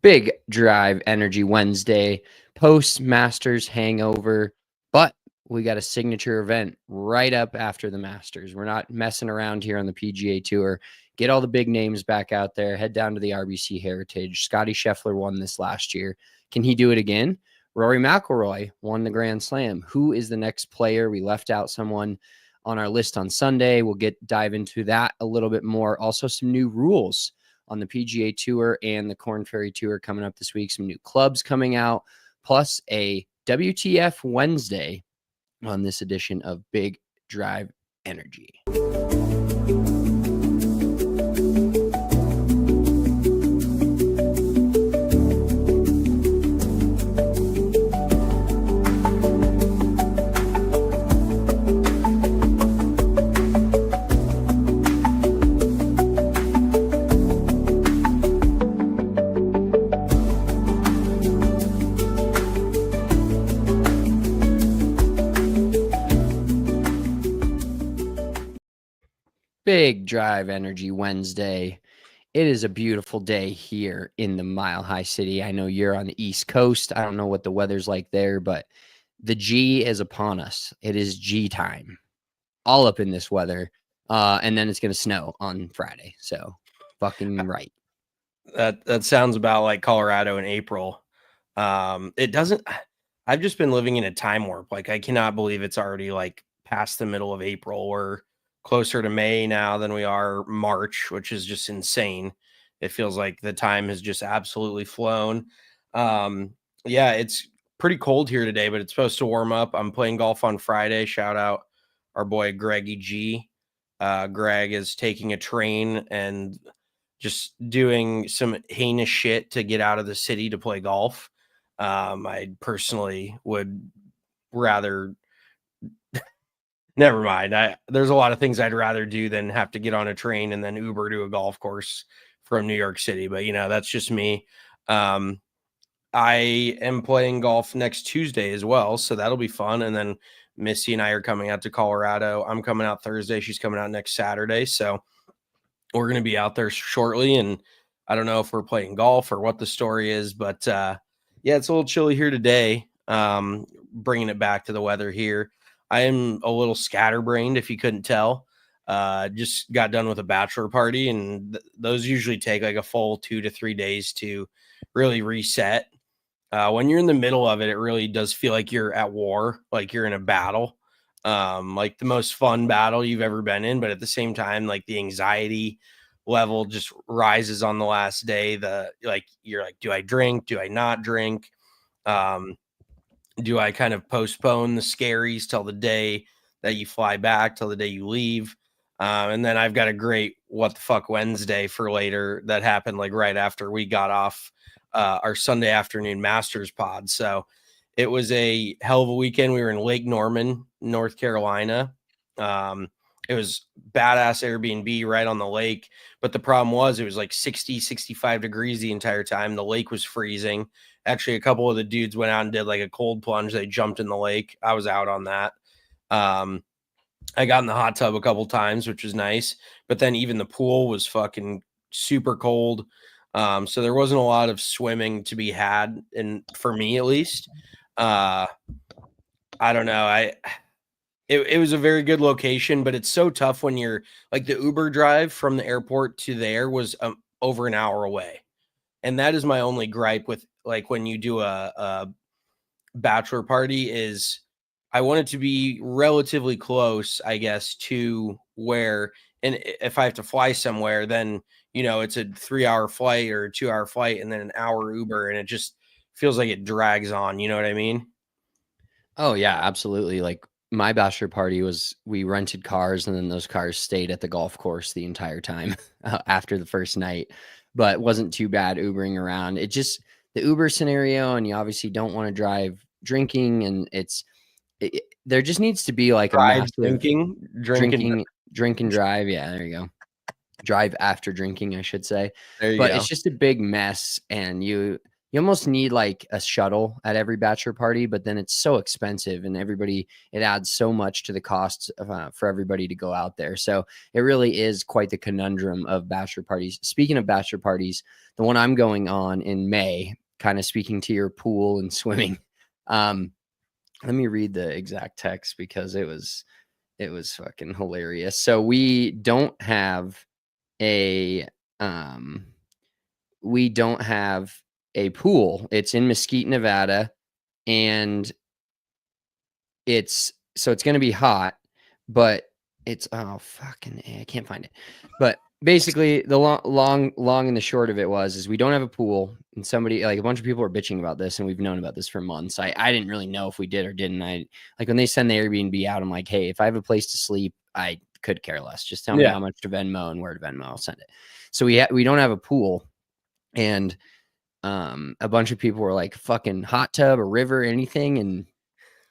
Big Drive Energy Wednesday, post Masters hangover, but we got a signature event right up after the Masters. We're not messing around here on the PGA Tour. Get all the big names back out there. Head down to the RBC Heritage. Scotty Scheffler won this last year. Can he do it again? Rory McIlroy won the Grand Slam. Who is the next player? We left out someone on our list on Sunday. We'll dive into that a little bit more. Also, some new rules on the PGA Tour and the Korn Ferry Tour coming up this week. Some new clubs coming out, plus a WTF Wednesday on this edition of Big Drive Energy. Big Drive Energy Wednesday. It is a beautiful day here in the Mile High City. I know you're on the East Coast. I don't know what the weather's like there, but the G is upon us. It is G time, all up in this weather. And then it's going to snow on Friday. So fucking right. That sounds about like Colorado in April. It doesn't. I've just been living in a time warp. Like, I cannot believe it's already like past the middle of April. We're closer to May now than we are March, which is just insane. It feels like the time has just absolutely flown. Yeah, it's pretty cold here today, but it's supposed to warm up. I'm playing golf on Friday. Shout out our boy Greggy G. Greg is taking a train and just doing some heinous shit to get out of the city to play golf. I personally would rather never mind. There's a lot of things I'd rather do than have to get on a train and then Uber to a golf course from New York City. But, that's just me. I am playing golf next Tuesday as well, so that'll be fun. And then Missy and I are coming out to Colorado. I'm coming out Thursday. She's coming out next Saturday. So we're going to be out there shortly. And I don't know if we're playing golf or what the story is, but yeah, it's a little chilly here today. Bringing it back to the weather here. I am a little scatterbrained, if you couldn't tell. Just got done with a bachelor party, and those usually take like a full 2 to 3 days to really reset. When you're in the middle of it, it really does feel like you're at war, like you're in a battle, like the most fun battle you've ever been in. But at the same time, like the anxiety level just rises on the last day. You're like, do I drink? Do I not drink? Do I kind of postpone the scaries till the day that you fly back, till the day you leave? And then I've got a great What the Fuck Wednesday for later that happened like right after we got off our Sunday afternoon Masters pod. So it was a hell of a weekend. We were in Lake Norman, North Carolina. It was badass Airbnb right on the lake. But the problem was it was like 60, 65 degrees the entire time. The lake was freezing. Actually, a couple of the dudes went out and did like a cold plunge. They jumped in the lake. I was out on that. I got in the hot tub a couple times, which was nice. But then even the pool was fucking super cold. So there wasn't a lot of swimming to be had, and for me at least. I don't know. It was a very good location, but it's so tough when you're like the Uber drive from the airport to there was over an hour away. And that is my only gripe with like when you do a bachelor party is I want it to be relatively close, I guess, to where, and if I have to fly somewhere, then, it's a 3-hour flight or a 2-hour flight and then an hour Uber. And it just feels like it drags on. You know what I mean? Oh yeah, absolutely. Like my bachelor party we rented cars and then those cars stayed at the golf course the entire time after the first night, but it wasn't too bad Ubering around. It just, the Uber scenario, and you obviously don't want to drive drinking, and there just needs to be like a massive drink and drive. Yeah, there you go. Drive after drinking, I should say. There you but go. It's just a big mess, and you almost need like a shuttle at every bachelor party, but then it's so expensive and it adds so much to the cost for everybody to go out there. So it really is quite the conundrum of bachelor parties. Speaking of bachelor parties, the one I'm going on in May, kind of speaking to your pool and swimming. Let me read the exact text because it was fucking hilarious. So we don't have a pool. It's in Mesquite, Nevada, and it's going to be hot, but it's I can't find it. But basically, the long and the short of it is we don't have a pool, and somebody, like, a bunch of people are bitching about this, and we've known about this for months. I didn't really know if we did or didn't. I, like, when they send the Airbnb out, I'm like, hey, if I have a place to sleep, I could care less. Just tell me how much to Venmo and where to Venmo. I'll send it. So we don't have a pool, and a bunch of people were like, fucking hot tub, a river, anything.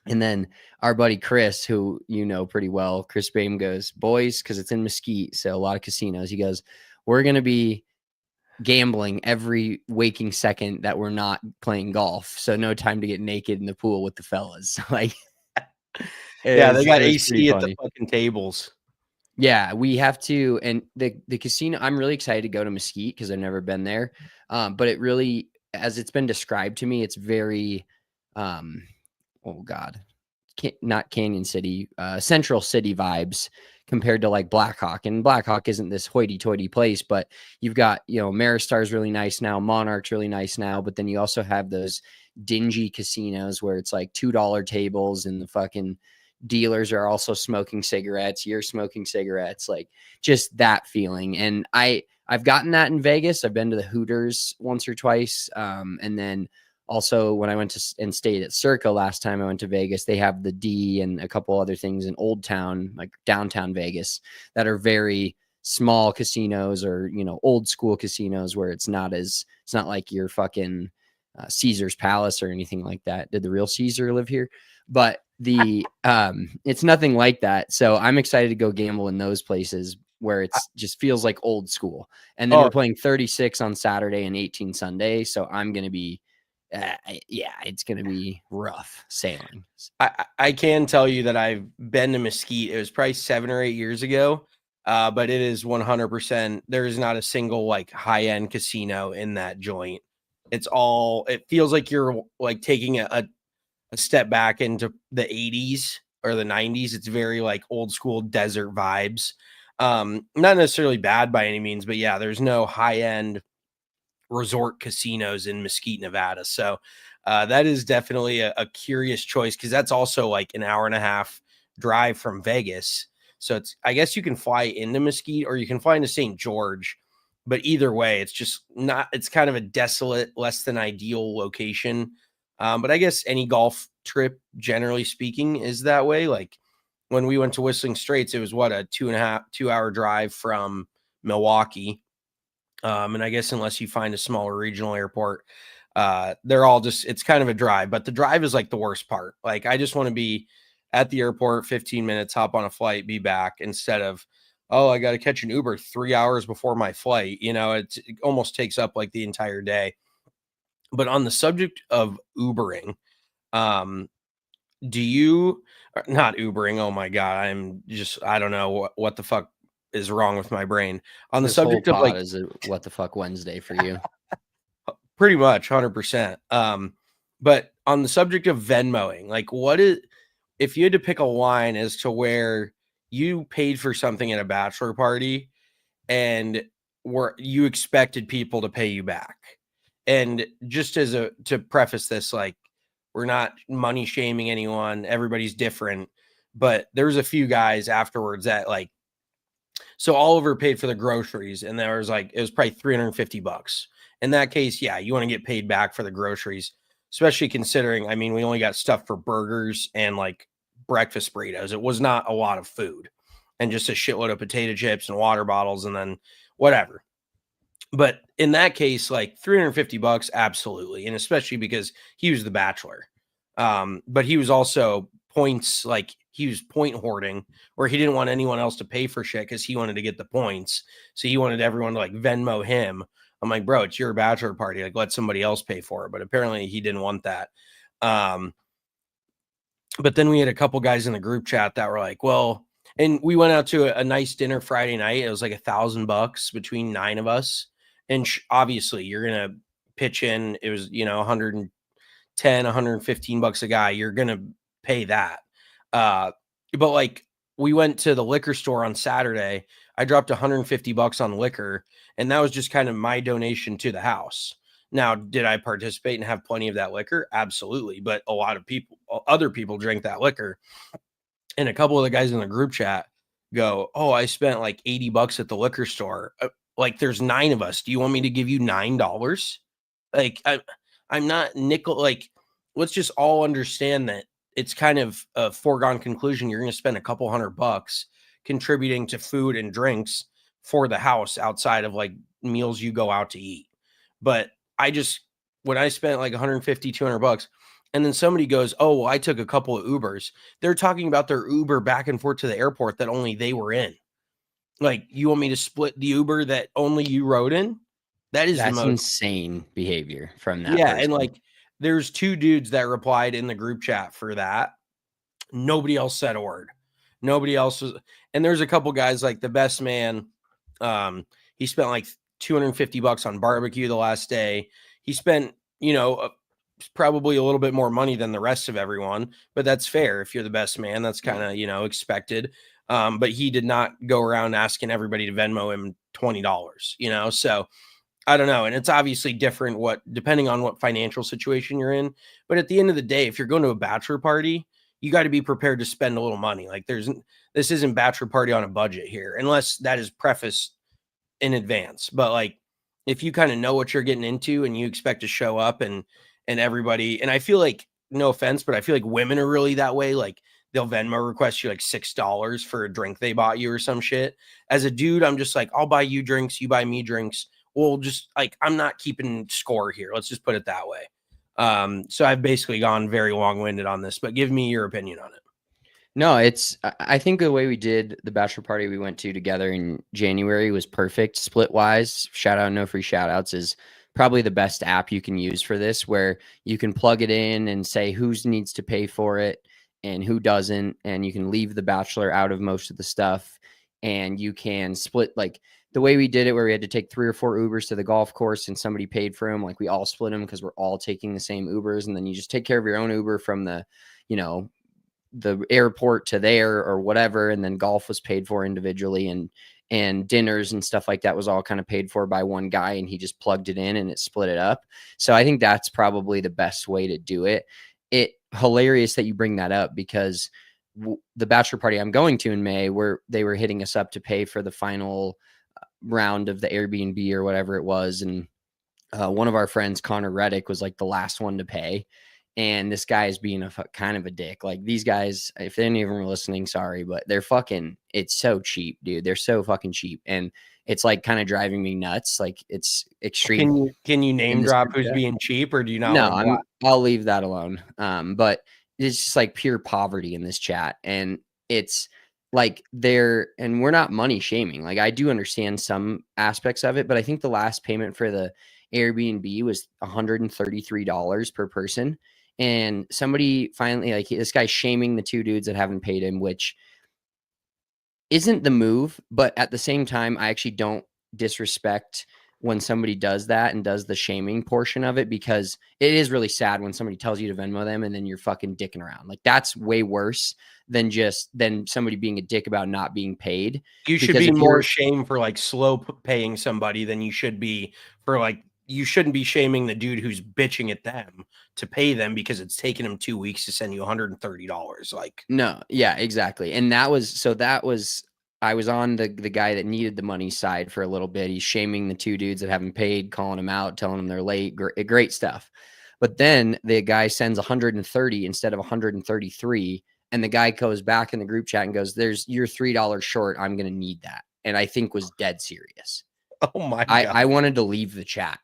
And then our buddy Chris, who you know pretty well, Chris Bame, goes, boys, because it's in Mesquite, so a lot of casinos. He goes, we're going to be gambling every waking second that we're not playing golf. So no time to get naked in the pool with the fellas. Like, they got AC at the fucking tables. Yeah, we have to. And the casino, I'm really excited to go to Mesquite because I've never been there. But it really, as it's been described to me, it's very, oh God, not Canyon City, Central City vibes compared to like Blackhawk. And Blackhawk isn't this hoity-toity place, but you've got, Maristar's really nice now, Monarch's really nice now, but then you also have those dingy casinos where it's like $2 tables and the fucking dealers are also smoking cigarettes. You're smoking cigarettes, like just that feeling. And I've gotten that in Vegas. I've been to the Hooters once or twice. And then also when I went to and stayed at Circa last time I went to Vegas, they have the D and a couple other things in Old Town, like downtown Vegas, that are very small casinos or, old school casinos where it's not like your fucking Caesar's Palace or anything like that. Did the real Caesar live here? But it's nothing like that. So I'm excited to go gamble in those places where it's just feels like old school. And then we're playing 36 on Saturday and 18 Sunday. So I'm going to be, it's going to be rough sailing. I can tell you that I've been to Mesquite. It was probably 7 or 8 years ago. But it is 100%. There is not a single like high-end casino in that joint. It feels like you're like taking a step back into the 80s or the 90s. It's very like old school desert vibes. Not necessarily bad by any means, but yeah, there's no high-end resort casinos in Mesquite, Nevada. So that is definitely a curious choice because that's also like an hour and a half drive from Vegas. So I guess you can fly into Mesquite or you can fly into St. George, but either way, it's kind of a desolate, less than ideal location. But I guess any golf trip, generally speaking, is that way. Like when we went to Whistling Straits, it was a 2.5-2 hour drive from Milwaukee. And I guess unless you find a smaller regional airport, they're all it's kind of a drive, but the drive is like the worst part. Like I just want to be at the airport, 15 minutes, hop on a flight, be back instead of, oh, I got to catch an Uber 3 hours before my flight. It almost takes up like the entire day. But on the subject of Ubering, do you not Ubering? Oh my God. I don't know what the fuck is wrong with my brain on the subject of like, is a what the fuck Wednesday for you? Pretty much 100%. But on the subject of Venmoing, like if you had to pick a line as to where you paid for something at a bachelor party and where you expected people to pay you back. And just to preface this, like we're not money shaming anyone. Everybody's different, but there was a few guys afterwards that like, so Oliver paid for the groceries and it was probably $350. In that case, yeah, you want to get paid back for the groceries, especially considering, we only got stuff for burgers and like breakfast burritos. It was not a lot of food and just a shitload of potato chips and water bottles and then whatever. But in that case, like $350, absolutely. And especially because he was the bachelor. But he was also points, like he was point hoarding where he didn't want anyone else to pay for shit because he wanted to get the points. So he wanted everyone to like Venmo him. I'm like, bro, it's your bachelor party. Like, let somebody else pay for it. But apparently he didn't want that. But then we had a couple guys in the group chat that were like, well, and we went out to a nice dinner Friday night. It was like $1,000 between 9 of us. And obviously you're going to pitch in. It was, 110, 115 bucks a guy. You're going to pay that. But like we went to the liquor store on Saturday. I dropped $150 on liquor, and that was just kind of my donation to the house. Now, did I participate and have plenty of that liquor? Absolutely. But a lot of other people drank that liquor. And a couple of the guys in the group chat go, oh, I spent like $80 at the liquor store. Like there's 9 of us. Do you want me to give you $9? Like I'm not nickel. Like, let's just all understand that it's kind of a foregone conclusion. You're going to spend a couple $100 contributing to food and drinks for the house outside of like meals you go out to eat. But when I spent like 150, $200, and then somebody goes, oh, well, I took a couple of Ubers. They're talking about their Uber back and forth to the airport that only they were in. Like, you want me to split the Uber that only you rode in? That's insane behavior from that person. And like there's 2 dudes that replied in the group chat for that. Nobody else said a word. Nobody else was. And there's a couple guys like the best man. He spent like $250 on barbecue the last day. He spent, probably a little bit more money than the rest of everyone, but that's fair. If you're the best man, that's kind of, expected. But he did not go around asking everybody to Venmo him $20, so I don't know. And it's obviously different depending on what financial situation you're in. But at the end of the day, if you're going to a bachelor party, you got to be prepared to spend a little money. Like this isn't bachelor party on a budget here, unless that is prefaced in advance. But like, if you kind of know what you're getting into and you expect to show up and everybody, and I feel like, no offense, but I feel like women are really that way. Like they'll Venmo request you like $6 for a drink they bought you or some shit. As a dude, I'm just like, I'll buy you drinks. You buy me drinks. Well, just like, I'm not keeping score here. Let's just put it that way. So I've basically gone very long-winded on this, but give me your opinion on it. No, I think the way we did the bachelor party we went to together in January was perfect. Splitwise, shout out, no free shout outs, is probably the best app you can use for this, where you can plug it in and say who needs to pay for it and who doesn't. And you can leave the bachelor out of most of the stuff, and you can split, like the way we did it, where we had to take 3 or 4 Ubers to the golf course and somebody paid for them. Like we all split them because we're all taking the same Ubers. And then you just take care of your own Uber from the airport to there or whatever. And then golf was paid for individually, and dinners and stuff like that was all kind of paid for by one guy, and he just plugged it in and it split it up. So I think that's probably the best way to do it. It hilarious that you bring that up, because the bachelor party I'm going to in May, where they were hitting us up to pay for the final round of the Airbnb or whatever it was. And one of our friends, Connor Reddick, was like the last one to pay. And this guy is being kind of a dick. Like these guys, if any of them are listening, sorry, but it's so cheap, dude. They're so fucking cheap. And it's like kind of driving me nuts. Like it's extreme. Can you name drop who's being cheap, or do you not? No, I'll leave that alone. But it's just like pure poverty in this chat. And it's like and we're not money shaming. Like I do understand some aspects of it, but I think the last payment for the Airbnb was $133 per person. And somebody finally, like this guy's shaming the 2 dudes that haven't paid him, which isn't the move. But at the same time, I actually don't disrespect when somebody does that and does the shaming portion of it, because it is really sad when somebody tells you to Venmo them and then you're fucking dicking around. Like that's way worse than somebody being a dick about not being paid. You should be more ashamed for like slow paying somebody than you should be for like, you shouldn't be shaming the dude who's bitching at them to pay them because it's taken him 2 weeks to send you $130. Like, no, yeah, exactly. And I was on the guy that needed the money side for a little bit. He's shaming the 2 dudes that haven't paid, calling them out, telling them they're late. Great stuff. But then the guy sends 130 instead of 133. And the guy goes back in the group chat and goes, you're $3 short. I'm going to need that. And I think was dead serious. Oh my God. I wanted to leave the chat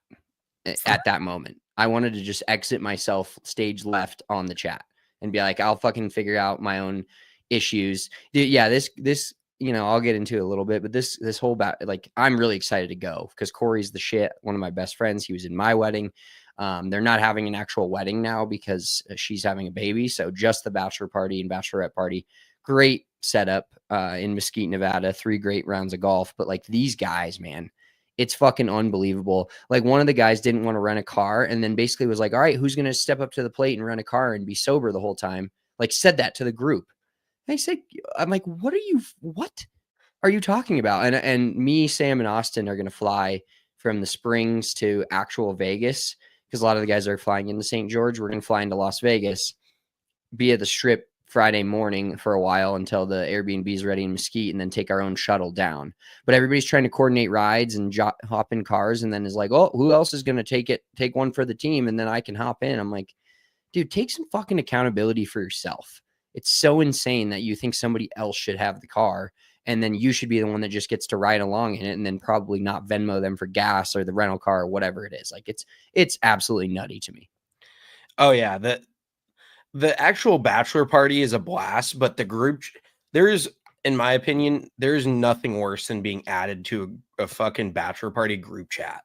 at that moment. I wanted to just exit myself stage left on the chat and be like, I'll fucking figure out my own issues. Yeah. This I'll get into it a little bit, but this whole like, I'm really excited to go because Corey's the shit. One of my best friends. He was in my wedding. They're not having an actual wedding now because she's having a baby. So just the bachelor party and bachelorette party. Great setup in Mesquite, Nevada. 3 great rounds of golf. But like these guys, man, it's fucking unbelievable. Like one of the guys didn't want to rent a car and then basically was like, all right, who's going to step up to the plate and rent a car and be sober the whole time? Like said that to the group. I said, I'm like, what are you talking about? And me, Sam, and Austin are going to fly from the Springs to actual Vegas because a lot of the guys are flying into St. George. We're going to fly into Las Vegas, be at the Strip Friday morning for a while until the Airbnb is ready in Mesquite, and then take our own shuttle down. But everybody's trying to coordinate rides and hop in cars, and then is like, oh, who else is going to take one for the team, and then I can hop in. I'm like, dude, take some fucking accountability for yourself. It's so insane that you think somebody else should have the car and then you should be the one that just gets to ride along in it and then probably not Venmo them for gas or the rental car or whatever it is. Like it's absolutely nutty to me. Oh yeah. The actual bachelor party is a blast, but the group, in my opinion, there's nothing worse than being added to a fucking bachelor party group chat.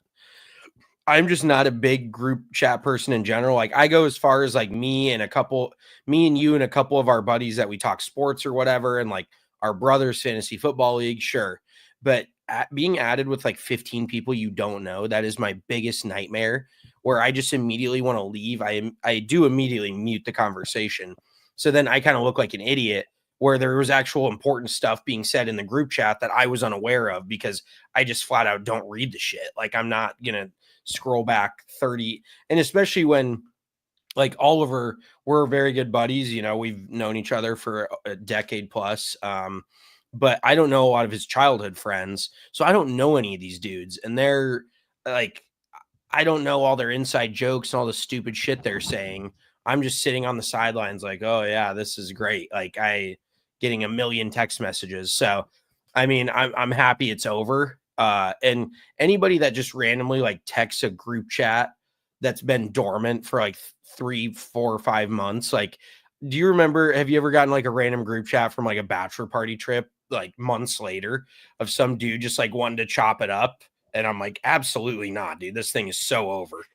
I'm just not a big group chat person in general. Like I go as far as like me and you and a couple of our buddies that we talk sports or whatever. And like our brother's fantasy football league. Sure. But being added with like 15 people you don't know, that is my biggest nightmare where I just immediately want to leave. I do immediately mute the conversation. So then I kind of look like an idiot where there was actual important stuff being said in the group chat that I was unaware of because I just flat out don't read the shit. Like I'm not going to scroll back 30. And especially when like Oliver, we're very good buddies. We've known each other for a decade plus. But I don't know a lot of his childhood friends. So I don't know any of these dudes. And they're like, I don't know all their inside jokes and all the stupid shit they're saying. I'm just sitting on the sidelines like, oh yeah, this is great. Like getting a million text messages. So, I mean, I'm happy it's over. And anybody that just randomly like texts a group chat that's been dormant for like 3, 4, 5 months. Like, do you remember, have you ever gotten like a random group chat from like a bachelor party trip, like months later of some dude just like wanting to chop it up? And I'm like, absolutely not, dude. This thing is so over.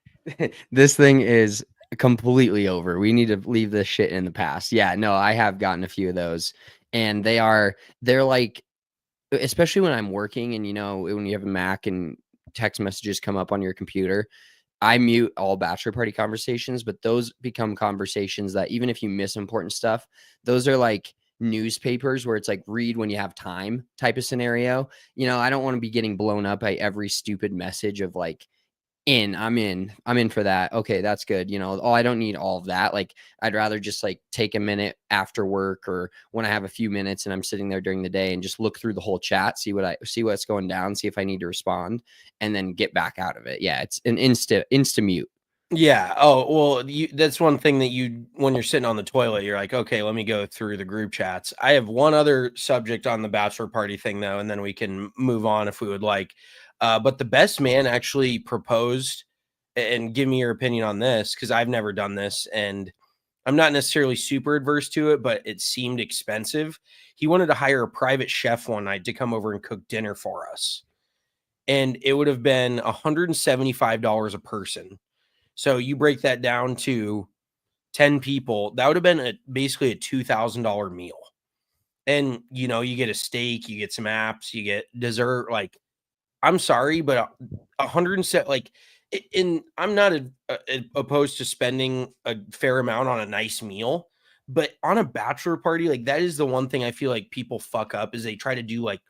This thing is completely over. We need to leave this shit in the past. Yeah, no, I have gotten a few of those and they're like, especially when I'm working and, when you have a Mac and text messages come up on your computer, I mute all bachelor party conversations, but those become conversations that even if you miss important stuff, those are like newspapers where it's like read when you have time type of scenario. I don't want to be getting blown up by every stupid message of like, I'm in for that. Okay, that's good. I don't need all of that. Like, I'd rather just like take a minute after work or when I have a few minutes and I'm sitting there during the day and just look through the whole chat, see what's going down, see if I need to respond, and then get back out of it. Yeah, it's an insta mute. Yeah. Oh, well, that's one thing that when you're sitting on the toilet, you're like, okay, let me go through the group chats. I have one other subject on the bachelor party thing though, and then we can move on if we would like. But the best man actually proposed, and give me your opinion on this because I've never done this and I'm not necessarily super adverse to it, but it seemed expensive. He wanted to hire a private chef one night to come over and cook dinner for us. And it would have been $175 a person. So you break that down to 10 people, that would have been basically a $2,000 meal. And, you get a steak, you get some apps, you get dessert. Like, I'm sorry, but 107, like, I'm not opposed to spending a fair amount on a nice meal, but on a bachelor party, like that is the one thing I feel like people fuck up is they try to do like,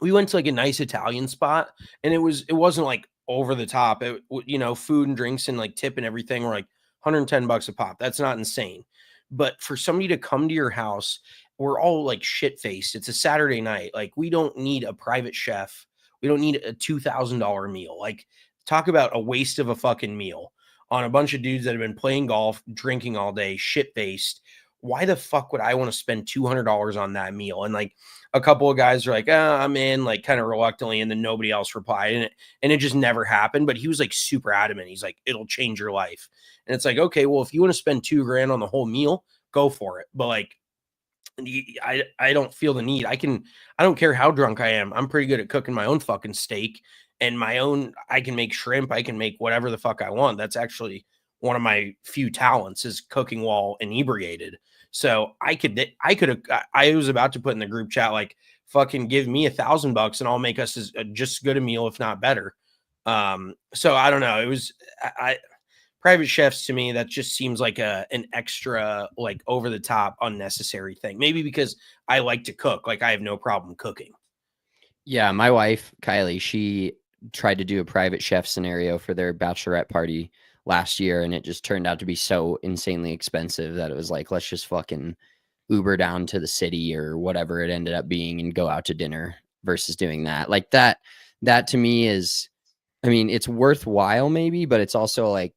we went to like a nice Italian spot and it wasn't like over the top. Food and drinks and like tip and everything were like $110 a pop. That's not insane. But for somebody to come to your house, we're all like shit faced. It's a Saturday night. Like we don't need a private chef. We don't need a $2,000 meal. Like talk about a waste of a fucking meal on a bunch of dudes that have been playing golf, drinking all day, shit faced. Why the fuck would I want to spend $200 on that meal? And like a couple of guys are like, I'm in, like kind of reluctantly, and then nobody else replied, and it just never happened. But he was like super adamant. He's like, it'll change your life. And it's like, okay, well, if you want to spend $2,000 on the whole meal, go for it. But like, I don't feel the need. I don't care how drunk I am. I'm pretty good at cooking my own fucking steak and I can make shrimp. I can make whatever the fuck I want. That's actually one of my few talents is cooking while inebriated. So I was about to put in the group chat, like, fucking give me $1,000 and I'll make us just as good a meal, if not better. So I don't know. It was, private chefs to me, that just seems like an extra, like, over the top unnecessary thing. Maybe because I like to cook, like I have no problem cooking. Yeah, my wife Kylie, she tried to do a private chef scenario for their bachelorette party last year, and it just turned out to be so insanely expensive that it was like, let's just fucking Uber down to the city or whatever it ended up being and go out to dinner versus doing that. Like that to me is, I mean, it's worthwhile maybe, but it's also like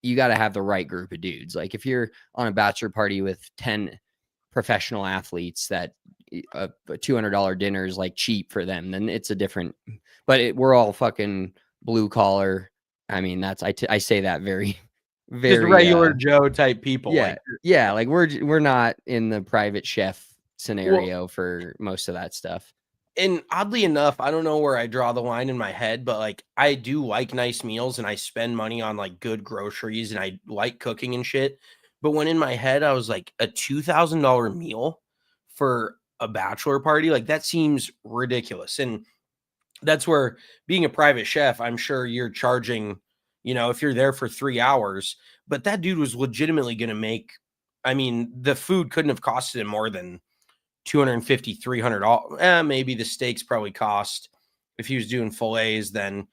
you got to have the right group of dudes. Like if you're on a bachelor party with 10 professional athletes that a $200 dinner is like cheap for them, then it's a different, but we're all fucking blue collar. I mean, I say that very, very just regular Joe type people. Yeah. Yeah. Like we're not in the private chef scenario for most of that stuff. And oddly enough, I don't know where I draw the line in my head, but like I do like nice meals and I spend money on like good groceries and I like cooking and shit. But when in my head, I was like, a $2,000 meal for a bachelor party, like that seems ridiculous. And that's where being a private chef, I'm sure you're charging, if you're there for 3 hours, but that dude was legitimately going to make, I mean, the food couldn't have costed him more than $250, $300. Maybe the steaks probably cost, if he was doing fillets, then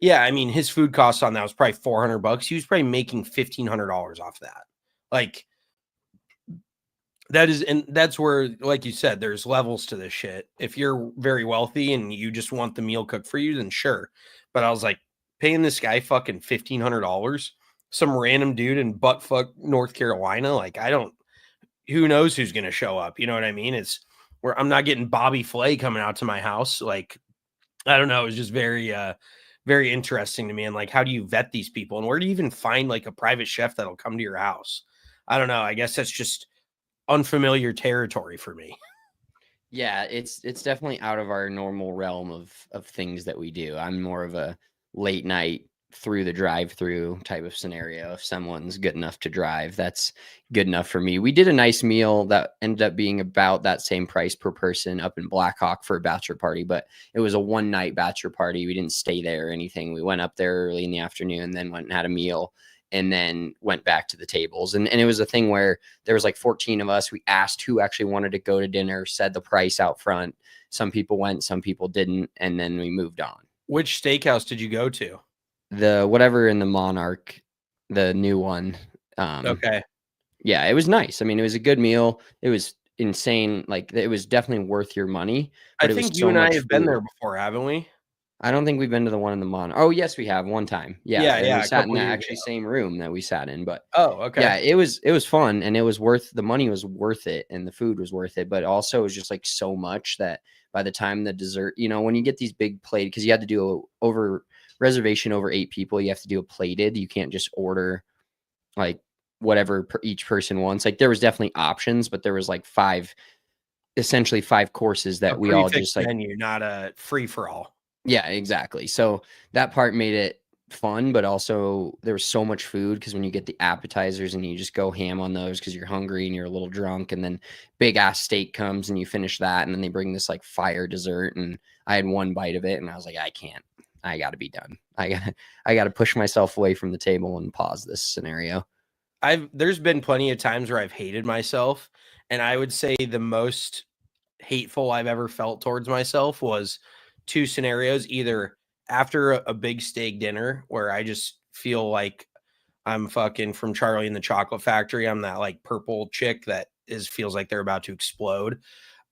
yeah, I mean, his food cost on that was probably $400. He was probably making $1,500 off that. Like and that's where, like you said, there's levels to this shit. If you're very wealthy and you just want the meal cooked for you, then sure. But I was like, paying this guy fucking $1,500, some random dude in buttfuck North Carolina, like who knows who's going to show up? You know what I mean? It's where I'm not getting Bobby Flay coming out to my house. Like, I don't know. It was just very, very interesting to me. And like, how do you vet these people? And where do you even find like a private chef that'll come to your house? I don't know. I guess that's just unfamiliar territory for me. Yeah, it's definitely out of our normal realm of things that we do. I'm more of a late night through the drive-through type of scenario. If someone's good enough to drive, that's good enough for me. We did a nice meal that ended up being about that same price per person up in Blackhawk for a bachelor party, but it was a one-night bachelor party. We didn't stay there or anything. We went up there early in the afternoon, then went and had a meal, and then went back to the tables. And it was a thing where there was like 14 of us. We asked who actually wanted to go to dinner, said the price out front. Some people went, some people didn't, and then we moved on. Which steakhouse did you go to? The whatever in the Monarch, the new one. Okay. Yeah, it was nice. I mean, it was a good meal. It was insane. Like it was definitely worth your money. I think you and I have been there before, haven't we? I don't think we've been to the one in the Monarch. Oh, yes, we have one time. Yeah. We sat in the actually same room that we sat in. But okay. Yeah, it was fun, and it was the money was worth it, and the food was worth it. But also, it was just like so much that by the time the dessert, when you get these big plate, because you had to do a reservation over 8 people, you have to do a plated. You can't just order like whatever each person wants. Like there was definitely options, but there was like essentially 5 courses that we all just like menu, not a free for all. Yeah, exactly. So that part made it fun, but also there was so much food because when you get the appetizers and you just go ham on those because you're hungry and you're a little drunk, and then big ass steak comes and you finish that, and then they bring this like fire dessert, and I had one bite of it and I was like, I got to be done. I got to push myself away from the table and pause this scenario. There's been plenty of times where I've hated myself, and I would say the most hateful I've ever felt towards myself was 2 scenarios, either after a big steak dinner where I just feel like I'm fucking from Charlie and the Chocolate Factory. I'm that like purple chick that feels like they're about to explode.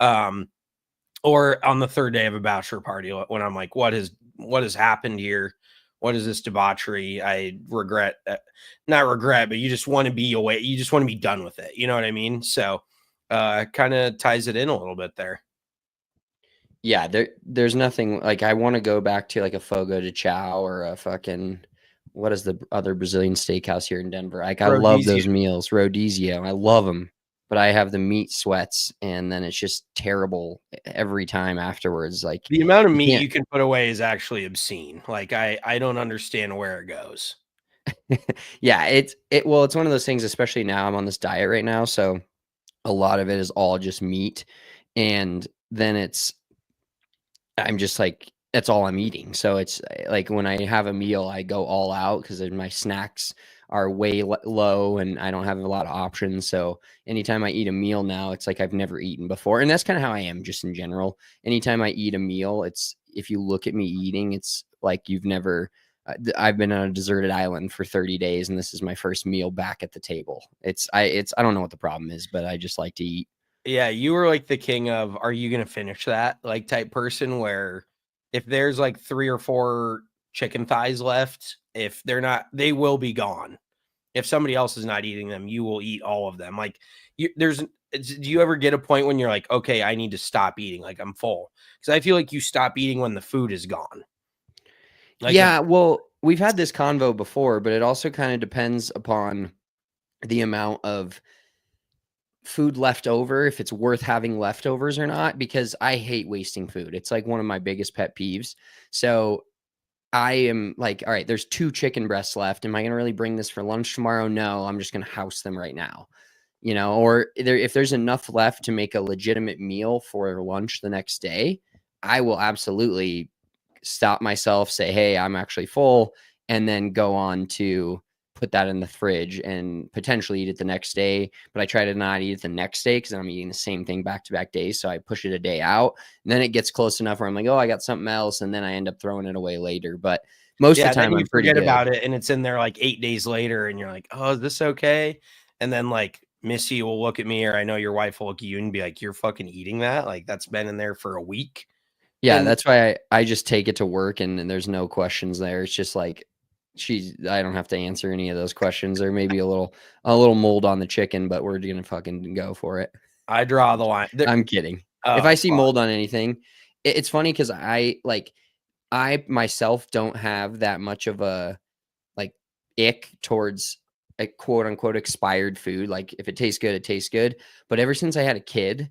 Or on the 3rd day of a bachelor party when I'm like, what has happened here? What is this debauchery? I not regret, but you just want to be away. You just want to be done with it. You know what I mean? So kind of ties it in a little bit there. Yeah, there's nothing like I want to go back to like a Fogo de Chao or a fucking what is the other Brazilian steakhouse here in Denver? Like I love those meals, Rodizio. I love them. but I have the meat sweats, and then it's just terrible every time afterwards. Like, The amount of meat can't. you can put away is actually obscene. Like I don't understand where it goes. Yeah, it's one of those things, especially now I'm on this diet right now, so a lot of it is all just meat, and then I'm just like, that's all I'm eating. So it's like when I have a meal, I go all out because my snacks are way low and I don't have a lot of options. So anytime I eat a meal now, it's like I've never eaten before. And that's kind of how I am just in general. Anytime I eat a meal, it's, if you look at me eating, it's like you've never, I've been on a deserted island for 30 days and this is my first meal back at the table. I don't know what the problem is, but I just like to eat. Yeah, you were like the king of "Are you gonna finish that?" like type person where if there's like 3 or 4 chicken thighs left, if they're not, they will be gone. If somebody else is not eating them, you will eat all of them. Like do you ever get a point when you're like, okay, I need to stop eating, like I'm full? Because I feel like you stop eating when the food is gone. Like if Yeah, well, we've had this convo before, but it also kind of depends upon the amount of food left over, if it's worth having leftovers or not, because I hate wasting food. It's like one of my biggest pet peeves. So I am like, all right, there's 2 chicken breasts left. Am I going to really bring this for lunch tomorrow? No, I'm just going to house them right now. Or if there's enough left to make a legitimate meal for lunch the next day, I will absolutely stop myself, say, hey, I'm actually full, and then go on to put that in the fridge and potentially eat it the next day. But I try to not eat it the next day because I'm eating the same thing back to back days. So I push it a day out, and then it gets close enough where I'm like, oh, I got something else. And then I end up throwing it away later. But most of the then time you I'm pretty forget good. about it and it's in there like 8 days later and you're like, "Oh, is this okay?" And then like Missy will look at me, or I know your wife will look at you and be like, "You're fucking eating that? Like that's been in there for a week." Yeah, And that's why I just take it to work and there's no questions there. It's just like I don't have to answer any of those questions. Or maybe a little mold on the chicken, but we're gonna fucking go for it. I draw the line. I'm kidding. If Oh, I see fuck. mold on anything, it's funny because I myself don't have that much of a like ick towards a quote unquote expired food. Like if it tastes good, it tastes good. But ever since I had a kid,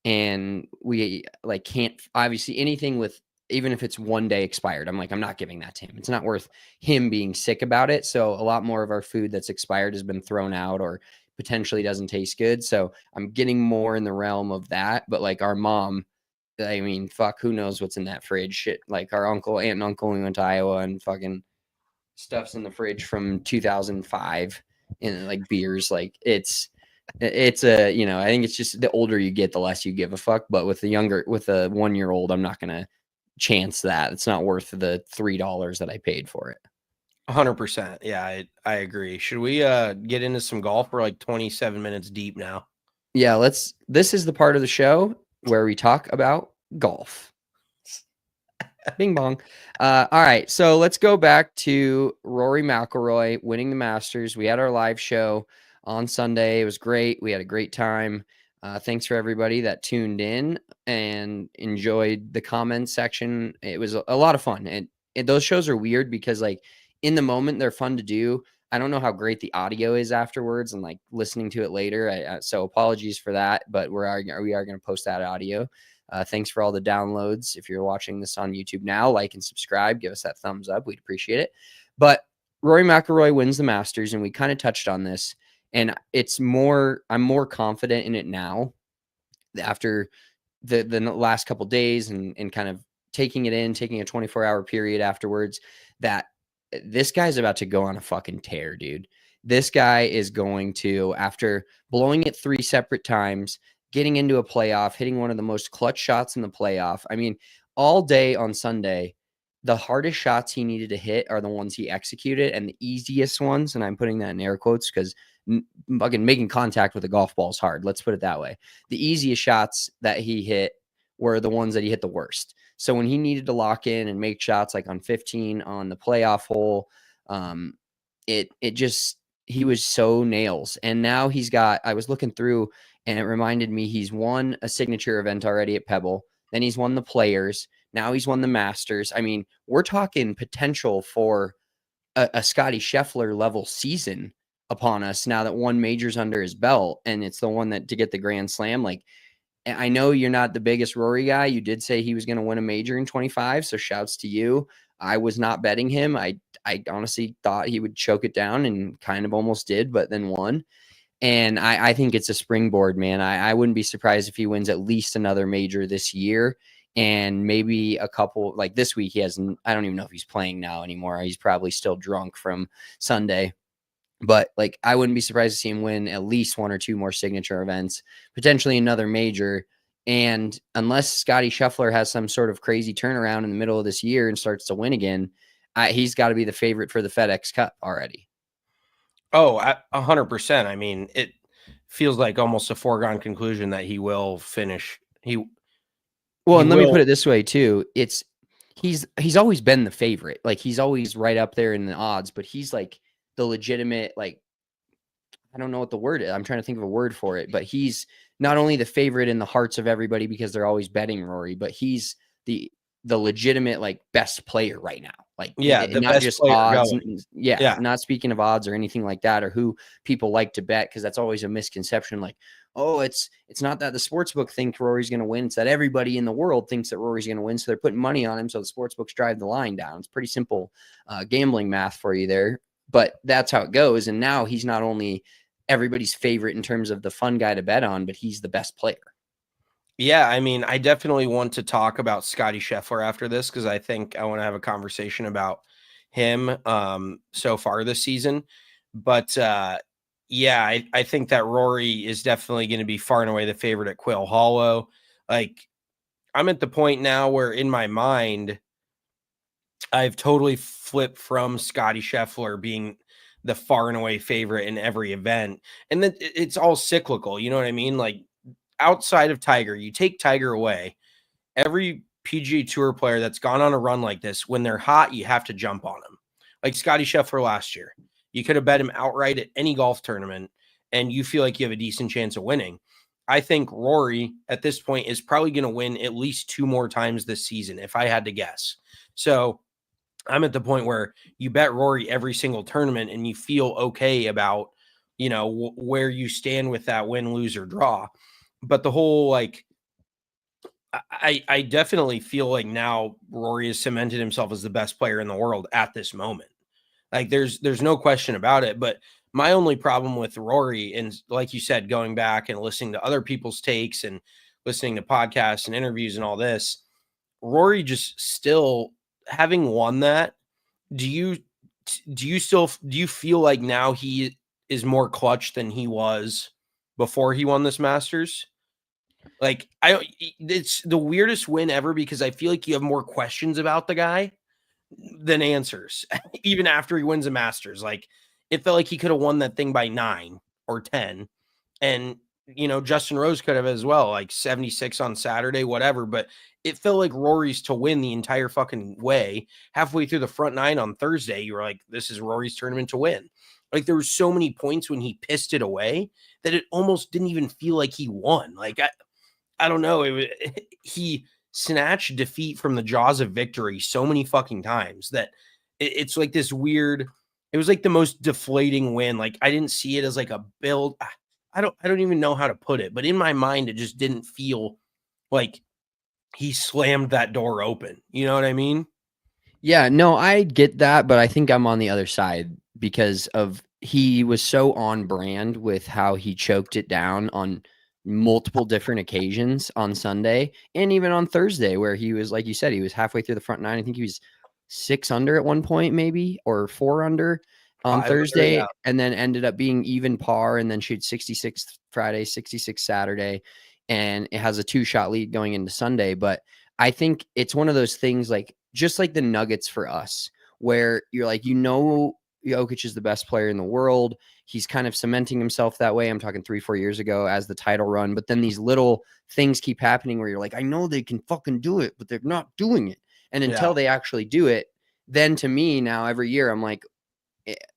and we like can't obviously anything with, even if it's 1 day expired, I'm like, I'm not giving that to him. It's not worth him being sick about it. So a lot more of our food that's expired has been thrown out or potentially doesn't taste good. So I'm getting more in the realm of that. But like our mom, I mean, fuck, who knows what's in that fridge? Shit, like our aunt and uncle, we went to Iowa and fucking stuff's in the fridge from 2005 and like beers. Like it's I think it's just the older you get, the less you give a fuck. But with a 1-year-old, I'm not gonna chance that. It's not worth the $3 that I paid for it. 100%. Yeah, I agree. Should we get into some golf? We're like 27 minutes deep now. Yeah, this is the part of the show where we talk about golf. Bing bong. All right, so let's go back to Rory McIlroy winning the Masters. We had our live show on Sunday. It was great. We had a great time. Thanks for everybody that tuned in and enjoyed the comment section. It was a lot of fun. And those shows are weird because like in the moment they're fun to do. I don't know how great the audio is afterwards and like listening to it later. So apologies for that, but we are going to post that audio. Thanks for all the downloads. If you're watching this on YouTube now, like and subscribe, give us that thumbs up. We'd appreciate it. But Rory McIlroy wins the Masters, and we kind of touched on this. And I'm more confident in it now after the last couple days and kind of taking a 24-hour period afterwards, that this guy's about to go on a fucking tear, dude. This guy is going to, after blowing it 3 separate times, getting into a playoff, hitting one of the most clutch shots in the playoff. I mean, all day on Sunday, the hardest shots he needed to hit are the ones he executed, and the easiest ones, and I'm putting that in air quotes because fucking making contact with a golf ball is hard. Let's put it that way. The easiest shots that he hit were the ones that he hit the worst. So when he needed to lock in and make shots like on 15 on the playoff hole, he was so nails. And now I was looking through and it reminded me he's won a signature event already at Pebble. Then he's won the Players. Now he's won the Masters. I mean, we're talking potential for a Scotty Scheffler level season upon us now that one major's under his belt, and it's the one that to get the Grand Slam. Like, I know you're not the biggest Rory guy. You did say he was going to win a major in 25, so shouts to you. I was not betting him. I honestly thought he would choke it down and kind of almost did, but then won. And I think it's a springboard, man. I wouldn't be surprised if he wins at least another major this year, and maybe a couple. Like this week, he hasn't. I don't even know if he's playing now anymore. He's probably still drunk from Sunday. But like, I wouldn't be surprised to see him win at least one or two more signature events, potentially another major. And unless Scotty Scheffler has some sort of crazy turnaround in the middle of this year and starts to win again, he's got to be the favorite for the FedEx Cup already. Oh, 100%. I mean, it feels like almost a foregone conclusion that he will finish. And let me put it this way too. He's always been the favorite. Like, he's always right up there in the odds, but he's like the legitimate, like, I don't know what the word is. I'm trying to think of a word for it, but he's not only the favorite in the hearts of everybody because they're always betting Rory, but he's the legitimate, like, best player right now. Like, yeah, the not best just player odds. going. Yeah, not speaking of odds or anything like that, or who people like to bet, because that's always a misconception. Like, oh, it's not that the sportsbook think Rory's going to win. It's that everybody in the world thinks that Rory's going to win, so they're putting money on him. So the sportsbooks drive the line down. It's pretty simple gambling math for you there, but that's how it goes. And now he's not only everybody's favorite in terms of the fun guy to bet on, but he's the best player. Yeah, I mean, I definitely want to talk about Scotty Scheffler after this, because I think I want to have a conversation about him so far this season. But yeah, I think that Rory is definitely going to be far and away the favorite at Quail Hollow. Like, I'm at the point now where in my mind, I've totally flipped from Scotty Scheffler being the far and away favorite in every event. And then it's all cyclical. You know what I mean? Like, outside of Tiger, you take Tiger away, every PGA Tour player that's gone on a run like this, when they're hot, you have to jump on them. Like Scotty Scheffler last year, you could have bet him outright at any golf tournament, and you feel like you have a decent chance of winning. I think Rory at this point is probably going to win at least 2 more times this season, if I had to guess. So I'm at the point where you bet Rory every single tournament, and you feel okay about, where you stand with that win, lose, or draw. But the whole, like, I definitely feel like now Rory has cemented himself as the best player in the world at this moment. Like, there's no question about it. But my only problem with Rory, and like you said, going back and listening to other people's takes and listening to podcasts and interviews and all this, Rory just still, having won that, do you feel like now he is more clutch than he was before he won this Masters? Like, it's the weirdest win ever, because I feel like you have more questions about the guy than answers, even after he wins a Masters. Like, it felt like he could have won that thing by 9 or 10. And, Justin Rose could have as well, like 76 on Saturday, whatever. But it felt like Rory's to win the entire fucking way. Halfway through the front 9 on Thursday, you were like, this is Rory's tournament to win. Like, there were so many points when he pissed it away that it almost didn't even feel like he won. Like, I don't know. He snatched defeat from the jaws of victory so many fucking times that it's like this weird. It was like the most deflating win. Like, I didn't see it as like a build. I don't even know how to put it, but in my mind, it just didn't feel like he slammed that door open. You know what I mean? Yeah, no, I get that, but I think I'm on the other side because he was so on brand with how he choked it down on multiple different occasions on Sunday and even on Thursday, where he was, like you said, he was halfway through the front 9. I think he was 6 under at one point, maybe, or 4 under on Thursday, yeah. and then ended up being even par, and then shoot 66 Friday, 66 Saturday, and it has a 2-shot lead going into Sunday. But I think it's one of those things, like, just like the Nuggets for us, where you're like, Jokic is the best player in the world. He's kind of cementing himself that way. I'm talking 3-4 years ago as the title run. But then these little things keep happening where you're like, I know they can fucking do it, but they're not doing it. And until they actually do it, then to me now every year I'm like,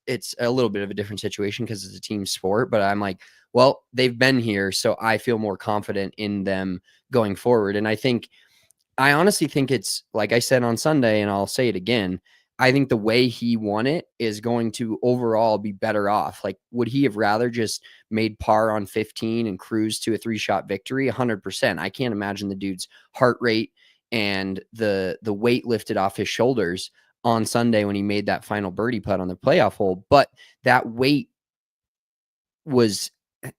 it's a little bit of a different situation because it's a team sport. But I'm like, well, they've been here, so I feel more confident in them going forward. And I honestly think it's, like I said on Sunday, and I'll say it again, I think the way he won it is going to overall be better off. Like, would he have rather just made par on 15 and cruised to a 3-shot victory? 100%. I can't imagine the dude's heart rate and the weight lifted off his shoulders on Sunday when he made that final birdie putt on the playoff hole. But that weight was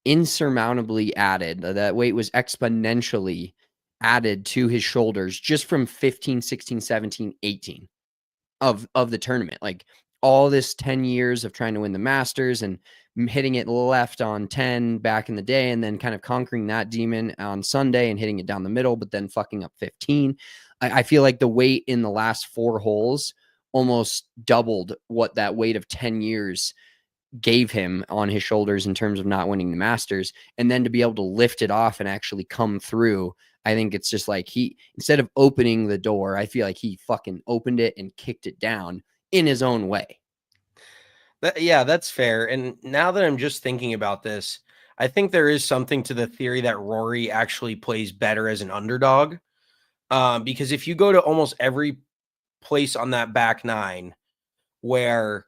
insurmountably added. That weight was exponentially added to his shoulders just from 15, 16, 17, 18 of the tournament. Like, all this 10 years of trying to win the Masters and hitting it left on 10 back in the day, and then kind of conquering that demon on Sunday and hitting it down the middle, but then fucking up 15. I feel like the weight in the last 4 holes almost doubled what that weight of 10 years gave him on his shoulders in terms of not winning the Masters. And then to be able to lift it off and actually come through, I think it's just like instead of opening the door, I feel like he fucking opened it and kicked it down in his own way. Yeah, that's fair. And now that I'm just thinking about this, I think there is something to the theory that Rory actually plays better as an underdog. Because if you go to almost every place on that back 9 where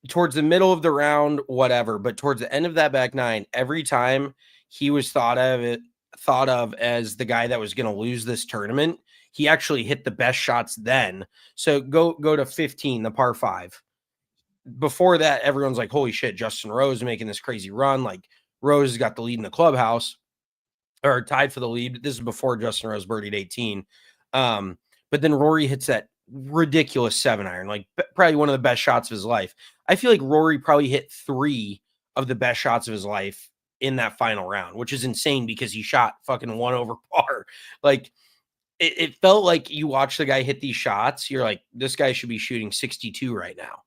towards the middle of the round, whatever, but towards the end of that back 9, every time he was thought of as the guy that was going to lose this tournament, he actually hit the best shots then. So go to 15, the par 5. Before that, everyone's like, holy shit, Justin Rose making this crazy run. Like, Rose has got the lead in the clubhouse, or tied for the lead. This is before Justin Rose birdied 18. But then Rory hits that ridiculous 7-iron, like probably one of the best shots of his life. I feel like Rory probably hit 3 of the best shots of his life in that final round, which is insane because he shot fucking 1 over par. Like, it felt like you watch the guy hit these shots, you're like, this guy should be shooting 62 right now.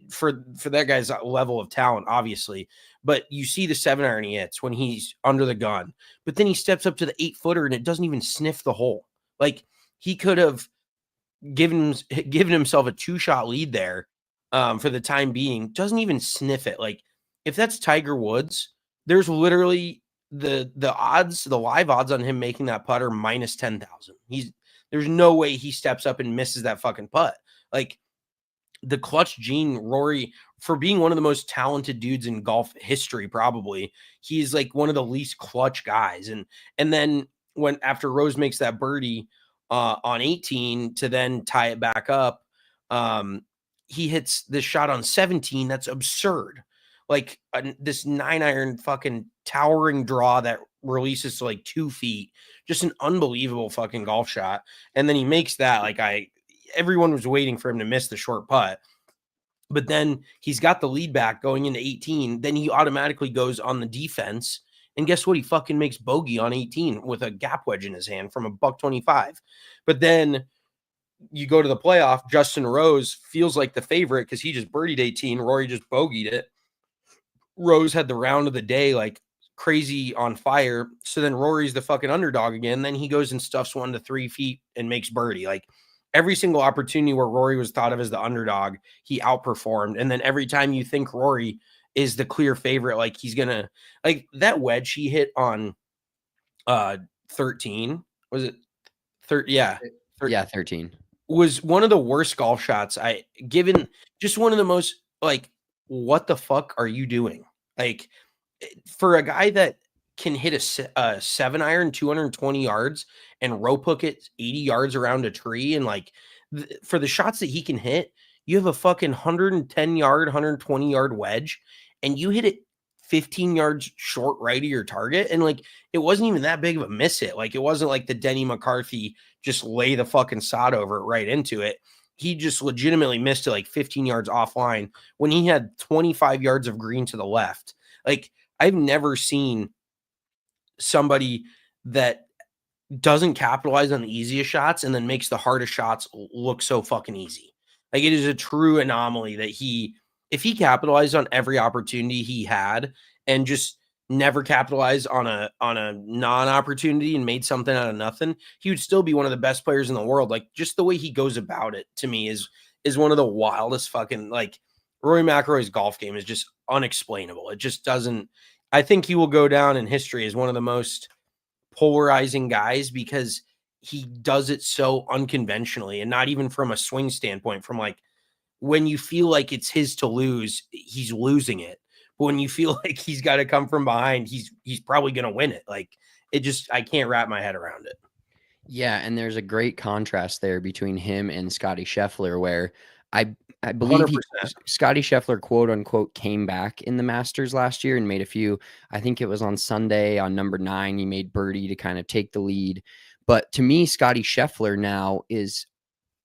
For that guy's level of talent, obviously. But you see the 7-iron he hits when he's under the gun, but then he steps up to the 8-footer and it doesn't even sniff the hole. Like, he could have given himself a 2-shot lead there for the time being. Doesn't even sniff it. Like, if that's Tiger Woods, there's literally the live odds on him making that putter minus 10,000. There's no way he steps up and misses that fucking putt. Like, the clutch gene, Rory, for being one of the most talented dudes in golf history, probably, he's like one of the least clutch guys. And then after Rose makes that birdie on 18 to then tie it back up, he hits this shot on 17 that's absurd. Like, this 9-iron fucking towering draw that releases to like 2 feet. Just an unbelievable fucking golf shot. And then he makes that. Like, everyone was waiting for him to miss the short putt. But then he's got the lead back going into 18. Then he automatically goes on the defense. And guess what? He fucking makes bogey on 18 with a gap wedge in his hand from a $125. But then you go to the playoff, Justin Rose feels like the favorite because he just birdied 18. Rory just bogeyed it. Rose had the round of the day, like crazy on fire. So then Rory's the fucking underdog again. Then he goes and stuffs 1 to 3 feet and makes birdie. Like, every single opportunity where Rory was thought of as the underdog, he outperformed. And then every time you think Rory is the clear favorite, like he's gonna, like that wedge he hit on 13, was it 13? Yeah. 13 was one of the worst golf shots just one of the most, like, what the fuck are you doing? Like, for a guy that can hit a 7-iron 220 yards and rope hook it 80 yards around a tree, and like for the shots that he can hit, you have a fucking 110 yard 120 yard wedge and you hit it 15 yards short right of your target, and like it wasn't even that big of a miss hit. Like, it wasn't like the Denny McCarthy just lay the fucking sod over it right into it. He just legitimately missed it like 15 yards offline when he had 25 yards of green to the left. Like, I've never seen somebody that doesn't capitalize on the easiest shots and then makes the hardest shots look so fucking easy. Like, it is a true anomaly that if he capitalized on every opportunity he had and just never capitalized on a non-opportunity and made something out of nothing, he would still be one of the best players in the world. Like, just the way he goes about it, to me, is one of the wildest fucking, like, Rory McIlroy's golf game is just unexplainable. It just doesn't. I think he will go down in history as one of the most polarizing guys because he does it so unconventionally, and not even from a swing standpoint, from like when you feel like it's his to lose, he's losing it. But when you feel like he's got to come from behind, he's probably going to win it. Like I can't wrap my head around it. Yeah, and there's a great contrast there between him and Scotty Scheffler, where I believe 100%. Scotty Scheffler, quote unquote, came back in the Masters last year and made a few. I think it was on Sunday on number 9. He made birdie to kind of take the lead. But to me, Scotty Scheffler now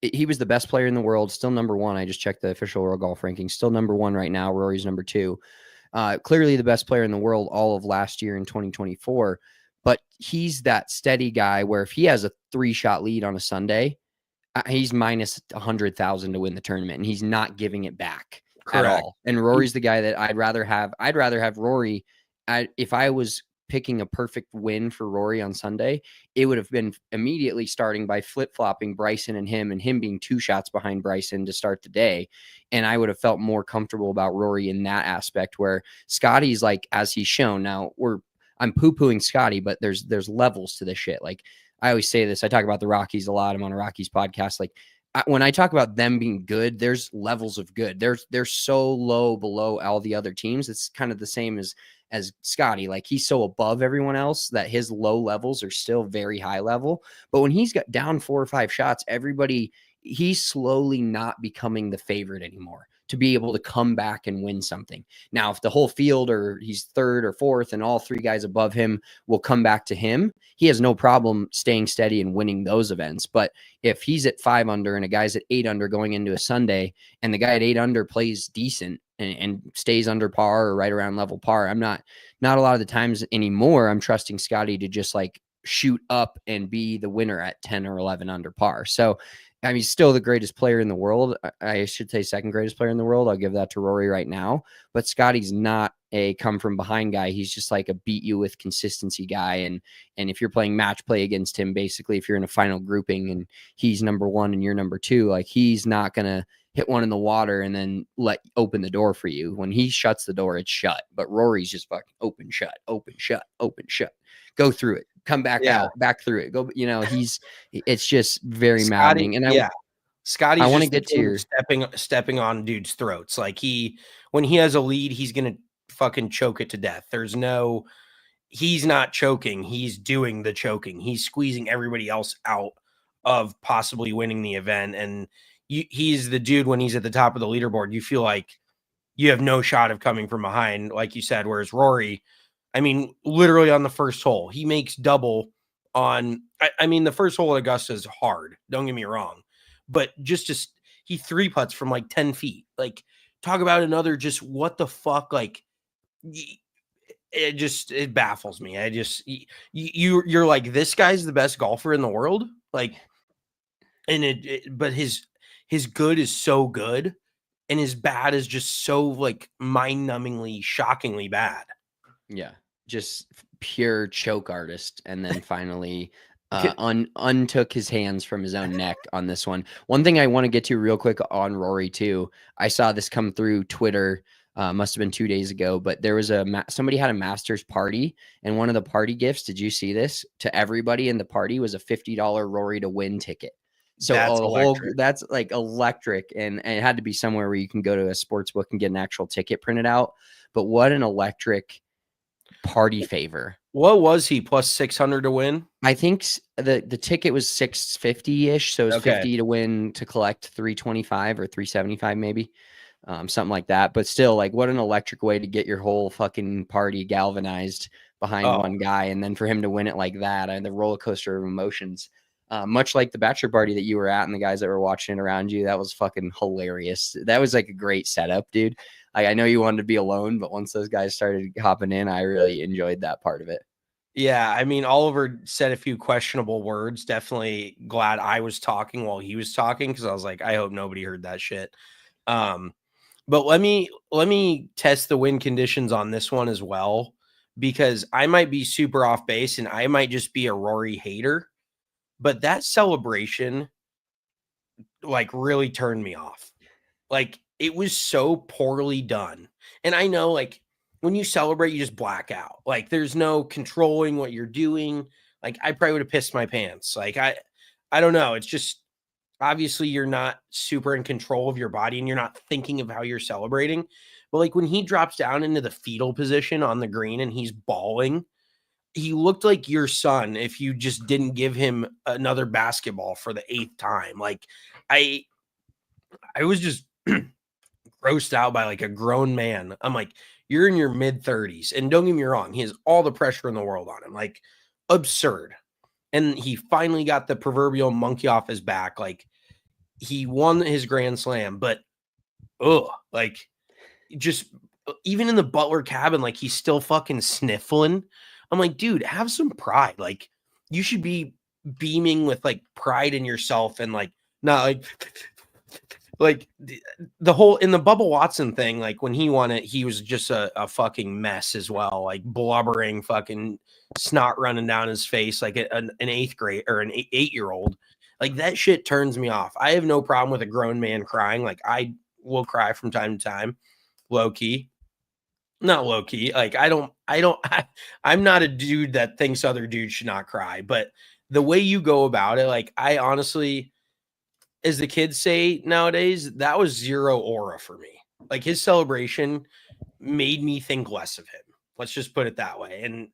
he was the best player in the world, still number 1. I just checked the official World Golf Rankings, still number 1 right now. Rory's number 2. Clearly the best player in the world all of last year in 2024. But he's that steady guy where if he has a 3-shot lead on a Sunday, he's minus 100,000 to win the tournament, and he's not giving it back at all. And Rory's the guy that I'd rather have Rory. If I was picking a perfect win for Rory on Sunday, it would have been immediately starting by flip-flopping Bryson and him being 2 shots behind Bryson to start the day. And I would have felt more comfortable about Rory in that aspect, where Scotty's like, as he's shown now, I'm poo-pooing Scotty, but there's levels to this shit. Like I always say this, I talk about the Rockies a lot. I'm on a Rockies podcast. Like when I talk about them being good, there's levels of good. They're so low below all the other teams. It's kind of the same as Scotty. Like he's so above everyone else that his low levels are still very high level. But when he's got down 4 or 5 shots, he's slowly not becoming the favorite anymore to be able to come back and win something. Now, if the whole field or he's 3rd or 4th and all 3 guys above him will come back to him, he has no problem staying steady and winning those events. But if he's at 5 under and a guy's at 8 under going into a Sunday, and the guy at 8 under plays decent and stays under par or right around level par, I'm not a lot of the times anymore, I'm trusting Scotty to just like shoot up and be the winner at 10 or 11 under par. So I mean, he's still the greatest player in the world. I should say 2nd greatest player in the world. I'll give that to Rory right now. But Scotty's not a come from behind guy. He's just like a beat you with consistency guy. And if you're playing match play against him, basically, if you're in a final grouping and he's number 1 and you're number 2, like he's not going to hit one in the water and then open the door for you. When he shuts the door, it's shut. But Rory's just fucking open, shut, open, shut, open, shut. Go through it. Come back out, back through it. Go, it's just very maddening. And Scotty's I want to get to your stepping on dudes' throats. Like when he has a lead, he's gonna fucking choke it to death. He's not choking, he's doing the choking. He's squeezing everybody else out of possibly winning the event. And he's the dude when he's at the top of the leaderboard, you feel like you have no shot of coming from behind, like you said. Whereas Rory, I mean, literally on the first hole, he makes double on. I mean, the first hole at Augusta is hard. Don't get me wrong, but he 3-putts from like 10 feet. Like, talk about another just what the fuck. Like, it baffles me. You're like, this guy's the best golfer in the world. Like, and but his good is so good, and his bad is just so like mind-numbingly, shockingly bad. Yeah, just pure choke artist. And then finally untook his hands from his own neck on this one. One thing I want to get to real quick on Rory too. I saw this come through Twitter. Must have been 2 days ago, but there was somebody had a Masters party, and one of the party gifts, did you see this? To everybody in the party was a $50 Rory to win ticket. So that's like electric. And it had to be somewhere where you can go to a sports book and get an actual ticket printed out. But what an electric party favor. What was he, plus 600 to win? I think the ticket was 650-ish. So it's 50 to win to collect 325 or 375 maybe. Something like that. But still, like, what an electric way to get your whole fucking party galvanized behind one guy. And then for him to win it like that, and the roller coaster of emotions, much like the bachelor party that you were at and the guys that were watching it around you, that was fucking hilarious. That was like a great setup, dude. Like, I know you wanted to be alone, but once those guys started hopping in, I really enjoyed that part of it. Yeah, I mean, Oliver said a few questionable words. Definitely glad I was talking while he was talking, because I was like, I hope nobody heard that shit. But let me test the win conditions on this one as well, because I might be super off base and I might just be a Rory hater, but that celebration like really turned me off. Like, it was so poorly done. And I know, like, when you celebrate, you just black out. Like, there's no controlling what you're doing. Like, I probably would have pissed my pants. Like, I don't know. It's just, obviously you're not super in control of your body and you're not thinking of how you're celebrating. But like when he drops down into the fetal position on the green and he's bawling, he looked like your son if you just didn't give him another basketball for the 8th time. Like I was just grossed out by like a grown man. I'm like, you're in your mid 30s, and don't get me wrong, he has all the pressure in the world on him, like absurd. And he finally got the proverbial monkey off his back. Like he won his grand slam, but like just even in the Butler cabin, like he's still fucking sniffling. I'm like, dude, have some pride. Like you should be beaming with like pride in yourself and like not like the whole in the Bubba Watson thing. Like when he won it, he was just a fucking mess as well. Like blubbering, fucking snot running down his face, like an 8th grade or an 8-year-old. Like that shit turns me off. I have no problem with a grown man crying. Like I will cry from time to time, low key. Not low key. Like I'm not a dude that thinks other dudes should not cry, but the way you go about it, like I honestly, as the kids say nowadays, that was zero aura for me. Like his celebration made me think less of him. Let's just put it that way. And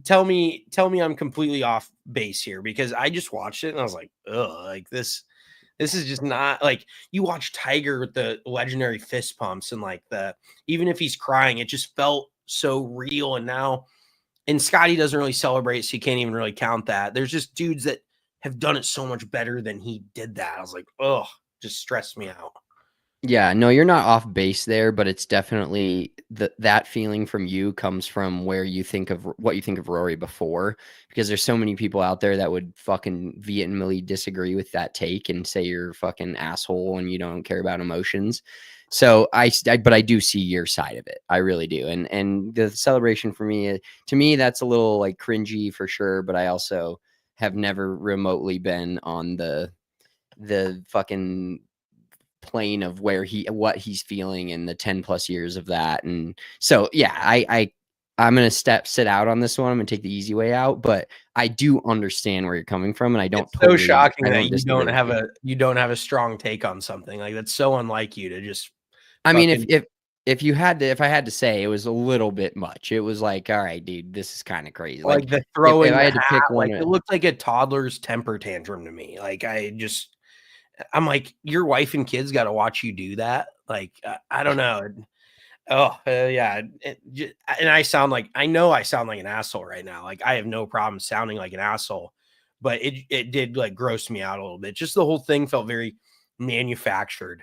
tell me I'm completely off base here because I just watched it and I was like, ugh, like this is just not like you watch Tiger with the legendary fist pumps and like even if he's crying, it just felt so real. And Scotty doesn't really celebrate, so you can't even really count that. There's just dudes that have done it so much better than he did that. I was like, oh, just stressed me out. Yeah, no, you're not off base there, but it's definitely that feeling from you comes from where you think of what you think of Rory before, because there's so many people out there that would fucking vehemently disagree with that take and say you're a fucking asshole and you don't care about emotions. So but I do see your side of it. I really do. And the celebration for me, to me, that's a little like cringy for sure, but I also have never remotely been on the fucking plane of what he's feeling in the 10 plus years of that. And so yeah, I'm gonna sit out on this one. I'm gonna take the easy way out, but I do understand where you're coming from, and I don't. It's so shocking that you don't have a strong take on something. Like that's so unlike you to just. I mean, if I had to say, it was a little bit much. It was like, all right, dude, this is kind of crazy. Like the throwing if I had to pick one, like it looked like a toddler's temper tantrum to me. Like I'm like, your wife and kids got to watch you do that. Like, I don't know. Yeah. And I know I sound like an asshole right now. Like I have no problem sounding like an asshole, but it did like gross me out a little bit. Just the whole thing felt very manufactured.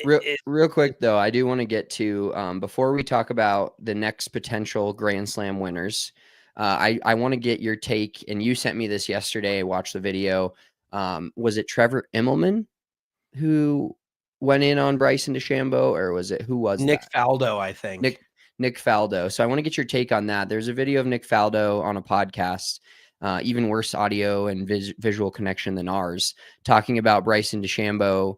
Real quick though, I do want to get to, before we talk about the next potential Grand Slam winners, I want to get your take, and you sent me this yesterday. I watched the video. Was it Trevor Immelman who went in on Bryson DeChambeau, or was it who was Nick that? Faldo, I think. Nick Faldo. So I want to get your take on that. There's a video of Nick Faldo on a podcast, even worse audio and visual connection than ours, talking about Bryson DeChambeau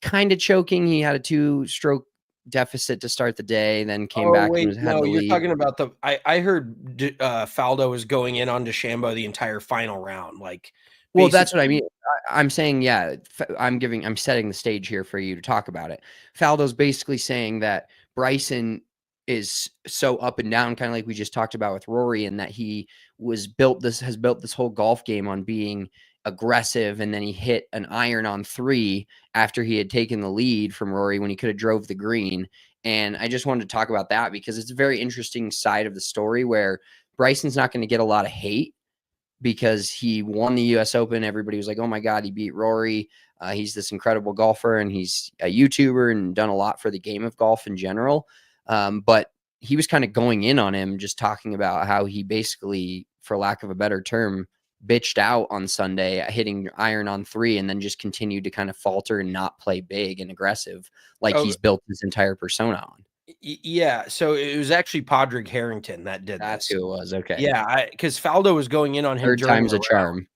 kind of choking. He had a 2-stroke deficit to start the day, then came back and had to lead. You're talking about I heard Faldo was going in on DeChambeau the entire final round. Like, well, that's what I mean. I'm saying, yeah, I'm setting the stage here for you to talk about it. Faldo's basically saying that Bryson is so up and down, kind of like we just talked about with Rory, and that he has built this whole golf game on being aggressive, and then he hit an iron on 3 after he had taken the lead from Rory when he could have drove the green. And I just wanted to talk about that because it's a very interesting side of the story where Bryson's not going to get a lot of hate because he won the US Open. Everybody was like, oh my God, he beat Rory. He's this incredible golfer, and he's a YouTuber and done a lot for the game of golf in general. But he was kind of going in on him, just talking about how he basically, for lack of a better term, bitched out on Sunday, hitting iron on 3, and then just continued to kind of falter and not play big and aggressive like he's built his entire persona on. Yeah, so it was actually Padraig Harrington that did That's this. who it was. Okay. Yeah, because Faldo was going in on him. Third time's a charm.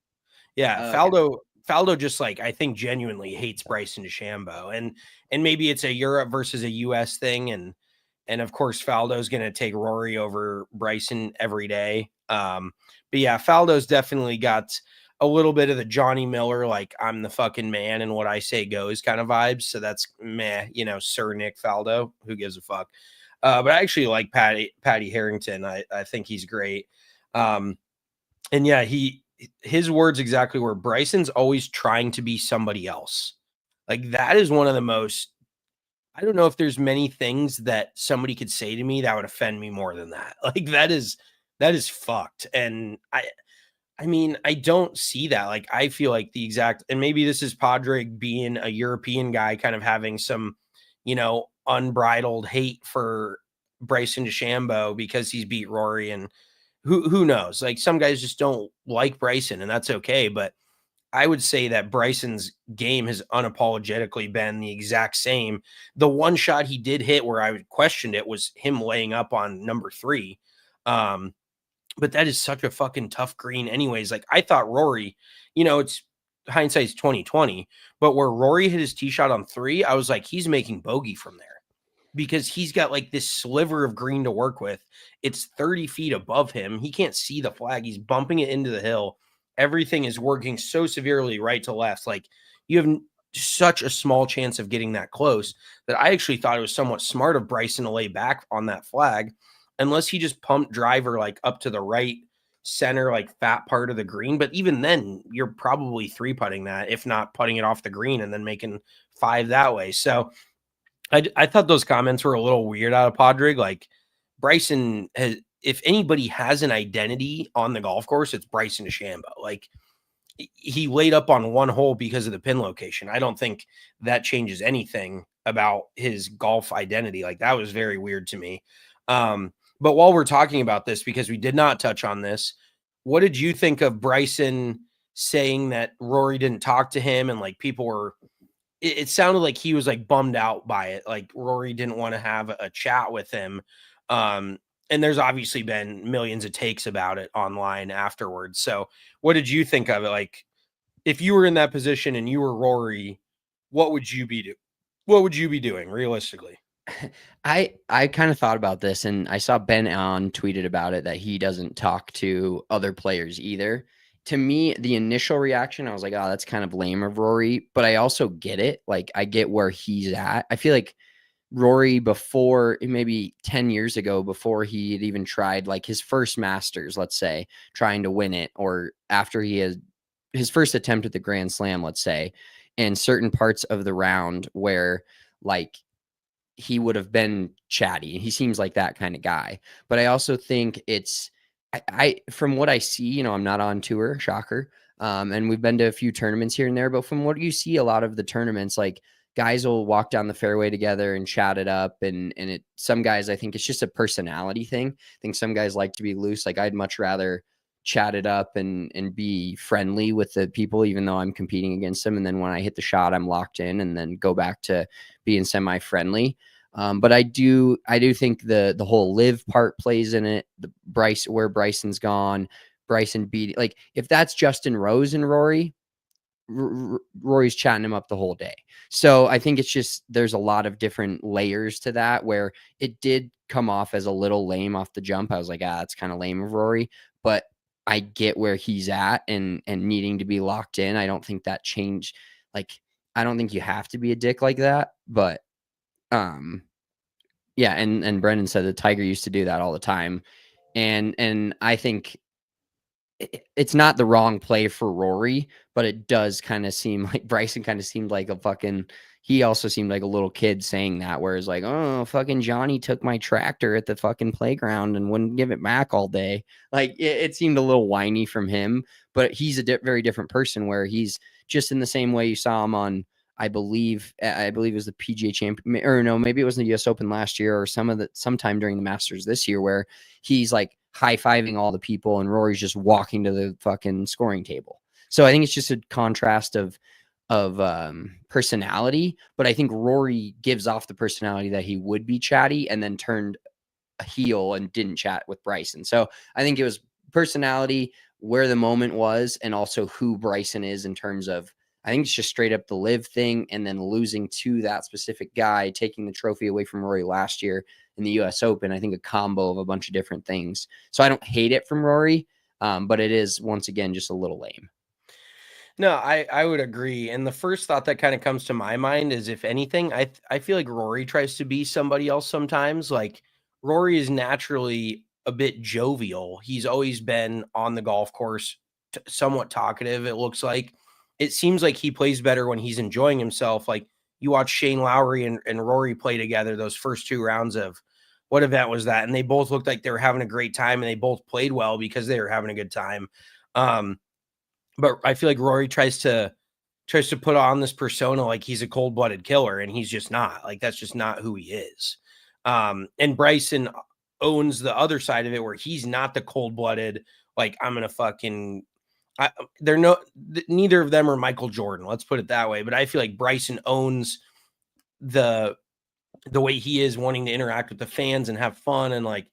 Yeah, Faldo just like I think genuinely hates Bryson DeChambeau, and maybe it's a Europe versus a US thing, and of course Faldo's going to take Rory over Bryson every day. But yeah, Faldo's definitely got a little bit of the Johnny Miller, like I'm the fucking man and what I say goes kind of vibes. So that's meh, Sir Nick Faldo, who gives a fuck. But I actually like Patty Harrington. I think he's great. And yeah, his words exactly were, Bryson's always trying to be somebody else. Like that is one of the most, I don't know if there's many things that somebody could say to me that would offend me more than that. Like that is fucked. And I mean, I don't see that. Like, I feel like the exact, and maybe this is Padraig being a European guy, kind of having some, unbridled hate for Bryson DeChambeau because he's beat Rory, and who knows? Like, some guys just don't like Bryson, and that's okay. But I would say that Bryson's game has unapologetically been the exact same. The one shot he did hit where I questioned it was him laying up on number 3. But that is such a fucking tough green anyways. Like I thought Rory, it's hindsight's 2020, but where Rory hit his tee shot on 3, I was like, he's making bogey from there because he's got like this sliver of green to work with. It's 30 feet above him. He can't see the flag. He's bumping it into the hill. Everything is working so severely right to left. Like you have such a small chance of getting that close that I actually thought it was somewhat smart of Bryson to lay back on that flag, unless he just pumped driver like up to the right center, like fat part of the green. But even then, you're probably 3-putting that, if not putting it off the green and then making 5 that way. So I thought those comments were a little weird out of Padraig. Like Bryson has, if anybody has an identity on the golf course, it's Bryson DeChambeau. Like he laid up on one hole because of the pin location. I don't think that changes anything about his golf identity. Like that was very weird to me. But while we're talking about this, because we did not touch on this, what did you think of Bryson saying that Rory didn't talk to him and like people were, it sounded like he was like bummed out by it. Like Rory didn't want to have a chat with him. And there's obviously been millions of takes about it online afterwards. So what did you think of it? Like if you were in that position and you were Rory, what would you be doing realistically? I kind of thought about this, and I saw Ben on tweeted about it that he doesn't talk to other players either. To me, the initial reaction, I was like, oh, that's kind of lame of Rory, but I also get it. Like I get where he's at. I feel like Rory before, maybe 10 years ago, before he had even tried like his first Masters, let's say, trying to win it, or after he had his first attempt at the Grand Slam, let's say, and certain parts of the round where like he would have been chatty. He seems like that kind of guy. But I also think it's, I from what I see, I'm not on tour, shocker. And we've been to a few tournaments here and there, but from what you see, a lot of the tournaments, like guys will walk down the fairway together and chat it up. And some guys, I think it's just a personality thing. I think some guys like to be loose. Like I'd much rather chat it up and be friendly with the people, even though I'm competing against them. And then when I hit the shot, I'm locked in and then go back to being semi-friendly. But I do think the whole live part plays in it. Where Bryson's gone, Bryson beat, like if that's Justin Rose and Rory, Rory's chatting him up the whole day. So I think it's just, there's a lot of different layers to that where it did come off as a little lame off the jump. I was like, that's kind of lame of Rory, but I get where he's at and needing to be locked in. I don't think that changed. Like, I don't think you have to be a dick like that, but yeah, and Brendan said the Tiger used to do that all the time. And I think it's not the wrong play for Rory, but it does kind of seem like Bryson kind of seemed like he also seemed like a little kid saying that, whereas like, oh, fucking Johnny took my tractor at the fucking playground and wouldn't give it back all day. Like it seemed a little whiny from him, but he's a very different person where he's just in the same way you saw him on, I believe it was the PGA Champion, or no, maybe it was the US Open last year or sometime during the Masters this year, where he's like high-fiving all the people and Rory's just walking to the fucking scoring table. So I think it's just a contrast of personality, but I think Rory gives off the personality that he would be chatty and then turned a heel and didn't chat with Bryson. So I think it was personality, where the moment was, and also who Bryson is in terms of, I think it's just straight up the live thing, and then losing to that specific guy, taking the trophy away from Rory last year in the US Open. I think a combo of a bunch of different things. So I don't hate it from Rory, but it is, once again, just a little lame. No, I would agree. And the first thought that kind of comes to my mind is, if anything, I feel like Rory tries to be somebody else sometimes. Like, Rory is naturally a bit jovial. He's always been on the golf course, somewhat talkative. It looks like it seems like he plays better when he's enjoying himself. Like, you watch Shane Lowry and Rory play together those first 2 rounds of what event was that? And they both looked like they were having a great time, and they both played well because they were having a good time. But I feel like Rory tries to put on this persona like he's a cold-blooded killer, and he's just not. Like, that's just not who he is. And Bryson owns the other side of it, where he's not the cold-blooded, like, I'm gonna fucking neither of them are Michael Jordan, let's put it that way. But I feel like Bryson owns the way he is, wanting to interact with the fans and have fun and like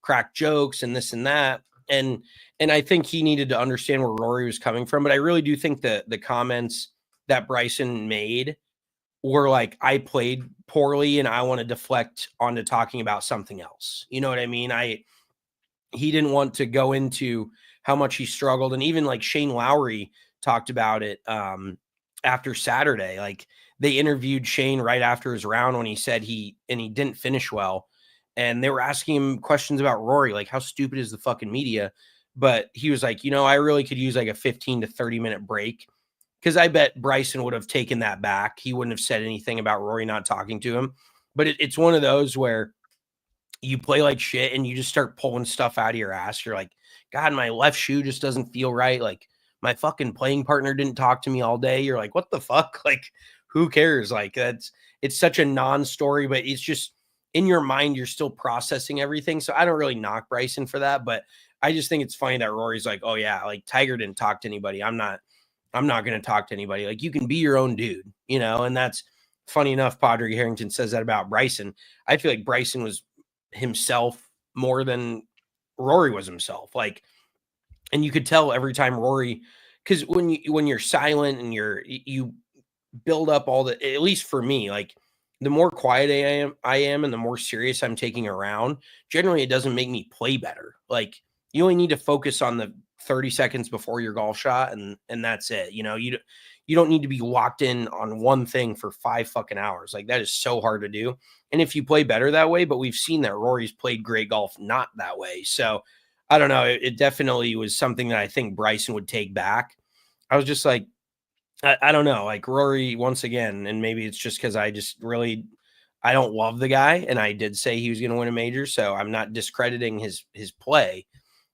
crack jokes and this and that. And I think he needed to understand where Rory was coming from. But I really do think that the comments that Bryson made were like, I played poorly and I want to deflect onto talking about something else. You know what I mean? He didn't want to go into how much he struggled. And even like Shane Lowry talked about it after Saturday. Like, they interviewed Shane right after his round when he said he didn't finish well. And they were asking him questions about Rory, like, how stupid is the fucking media? But he was like, I really could use like a 15 to 30-minute break, because I bet Bryson would have taken that back. He wouldn't have said anything about Rory not talking to him. But it's one of those where you play like shit and you just start pulling stuff out of your ass. You're like, God, my left shoe just doesn't feel right. Like, my fucking playing partner didn't talk to me all day. You're like, what the fuck? Like, who cares? Like, it's such a non-story, but it's just in your mind, you're still processing everything. So I don't really knock Bryson for that, but I just think it's funny that Rory's like, oh yeah, like, Tiger didn't talk to anybody. I'm not going to talk to anybody. Like, you can be your own dude, and that's funny enough. Padre Harrington says that about Bryson. I feel like Bryson was himself more than Rory was himself. Like, and you could tell every time Rory, because when you're silent and you build up all the, at least for me, like, the more quiet I am and the more serious I'm taking around, generally it doesn't make me play better. Like, you only need to focus on the 30 seconds before your golf shot, and that's it. You don't need to be locked in on one thing for 5 fucking hours. Like, that is so hard to do. And if you play better that way, but we've seen that Rory's played great golf not that way. So I don't know. It definitely was something that I think Bryson would take back. I was just like, I don't know, like, Rory, once again, and maybe it's just because I don't love the guy, and I did say he was going to win a major, so I'm not discrediting his play,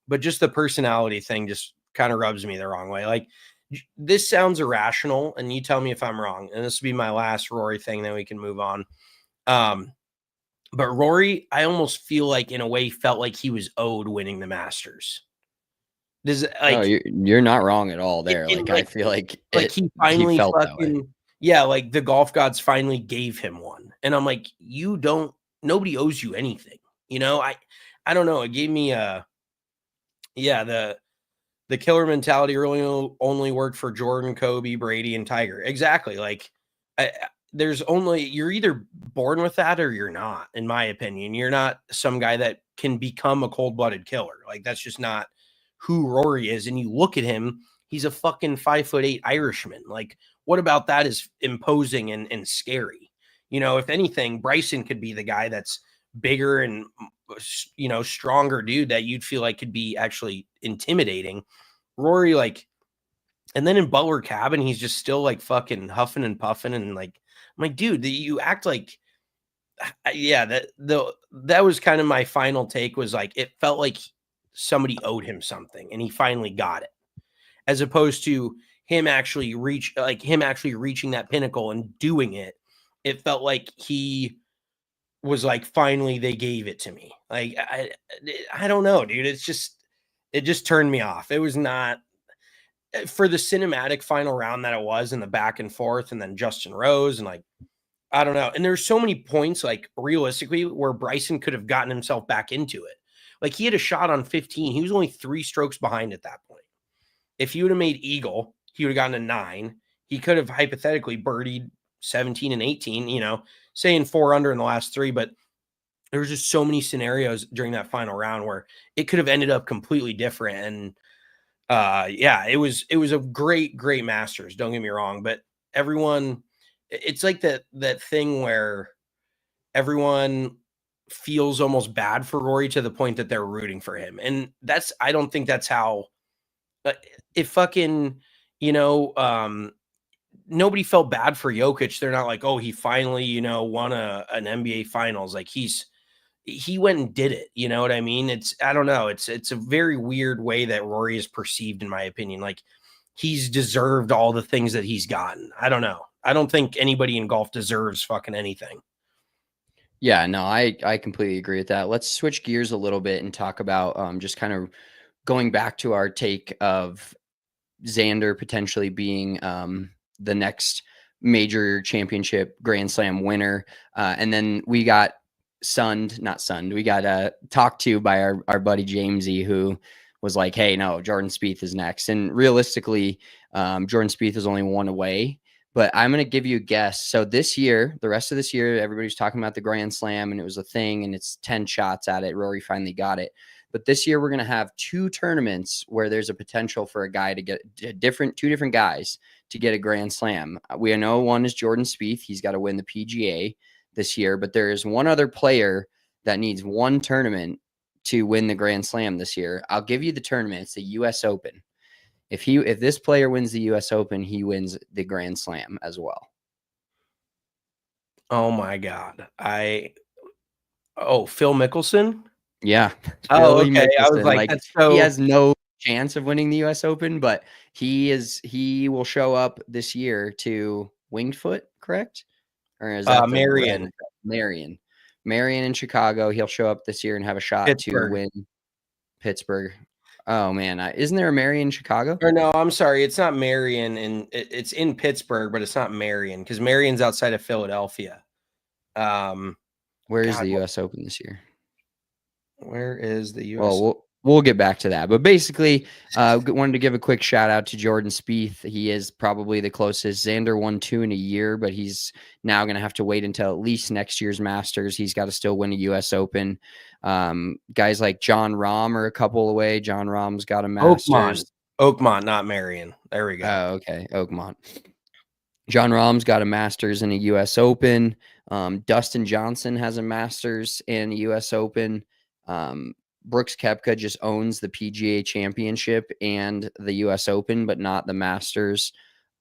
but just the personality thing just kind of rubs me the wrong way. Like, this sounds irrational, and you tell me if I'm wrong, and this will be my last Rory thing, then we can move on. But Rory, I almost feel like in a way felt like he was owed winning the Masters. Does it, like, No, you're not wrong at all there. Like, I feel like he finally felt that way. Yeah, like, the golf gods finally gave him one. And I'm like, nobody owes you anything. I don't know. It gave me the killer mentality really only worked for Jordan, Kobe, Brady, and Tiger. Exactly. Like, you're either born with that or you're not, in my opinion. You're not some guy that can become a cold-blooded killer. Like, that's just not who Rory is. And you look at him, he's a fucking 5'8" Irishman. Like, what about that is imposing and scary? If anything, Bryson could be the guy that's bigger and, stronger dude that you'd feel like could be actually intimidating. Rory, like, and then in Butler Cabin, he's just still like fucking huffing and puffing. And like, I'm like, dude, you act like, yeah, that was kind of my final take, was like, it felt like somebody owed him something and he finally got it, as opposed to him actually reaching that pinnacle and doing it. It felt like he was like, finally they gave it to me. Like, I don't know, dude. It just turned me off. It was not for the cinematic final round that it was, and the back and forth, and then Justin Rose, and like, I don't know. And there's so many points, like, realistically, where Bryson could have gotten himself back into it. Like, he had a shot on 15. He was only 3 strokes behind at that point. If he would have made eagle, he would have gotten a 9. He could have hypothetically birdied 17 and 18, saying 4 under in the last 3. But there was just so many scenarios during that final round where it could have ended up completely different. And Yeah, it was a great Masters. Don't get me wrong, but everyone, it's like that thing where everyone feels almost bad for Rory to the point that they're rooting for him, and I don't think that's how. If fucking, you know, nobody felt bad for Jokic. They're not like, oh, he finally, won an NBA Finals. Like he went and did it. You know what I mean? I don't know. It's a very weird way that Rory is perceived, in my opinion. Like he's deserved all the things that he's gotten. I don't know. I don't think anybody in golf deserves fucking anything. Yeah, no, I completely agree with that. Let's switch gears a little bit and talk about just kind of going back to our take of Xander potentially being the next major championship Grand Slam winner. And then we got we got talked to by our buddy Jamesy, who was like, hey, no, Jordan Spieth is next. And realistically, Jordan Spieth is only one away. But I'm going to give you a guess. So this year, the rest of this year, everybody's talking about the Grand Slam, and it was a thing, and it's 10 shots at it. Rory finally got it. But this year, we're going to have 2 tournaments where there's a potential for a guy to get two different guys to get a Grand Slam. We know one is Jordan Spieth. He's got to win the PGA this year. But there is one other player that needs one tournament to win the Grand Slam this year. I'll give you the tournament. It's the U.S. Open. If this player wins the U.S. Open, he wins the Grand Slam as well. Oh my God. Phil Mickelson? Yeah. Oh, Billy okay. I was Mickelson. like, that's so... he has no chance of winning the U.S. Open, but he will show up this year to Winged Foot, correct? Or is that Marion? Marion in Chicago. He'll show up this year and have a shot to win Pittsburgh. Oh man, isn't there a Marion in Chicago? Or no, I'm sorry, it's not Marion, and it's in Pittsburgh, but it's not Marion because Marion's outside of Philadelphia. Where is the U.S. Open this year? Where is the U.S. Well, we'll get back to that. But basically, wanted to give a quick shout out to Jordan Spieth. He is probably the closest. Xander won 2 in a year, but he's now going to have to wait until at least next year's Masters. He's got to still win a U.S. Open. Guys like John Rahm are a couple away. John Rahm's got a Masters. Oakmont, not Marion. There we go. Oh, okay. Oakmont. John Rahm's got a Masters and a U.S. Open. Dustin Johnson has a Masters and a U.S. Open. Brooks Koepka just owns the PGA Championship and the U.S. Open, but not the Masters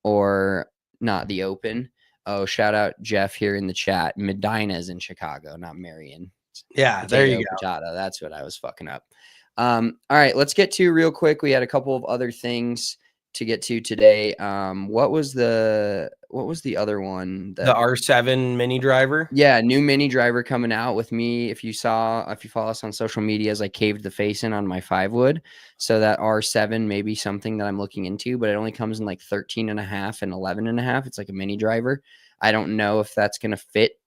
or not the Open. Oh, shout out Jeff here in the chat. Medina's in Chicago, not Marion. Yeah, there you go. Potato. That's what I was fucking up. All right, let's get to real quick. We had a couple of other things to get to today. What was the other one? The R7 mini driver. Yeah, new mini driver coming out with me. If you follow us on social media, as I caved the face in on my 5-wood. So that R7 may be something that I'm looking into, but it only comes in like 13.5 and 11.5. It's like a mini driver. I don't know if that's going to fit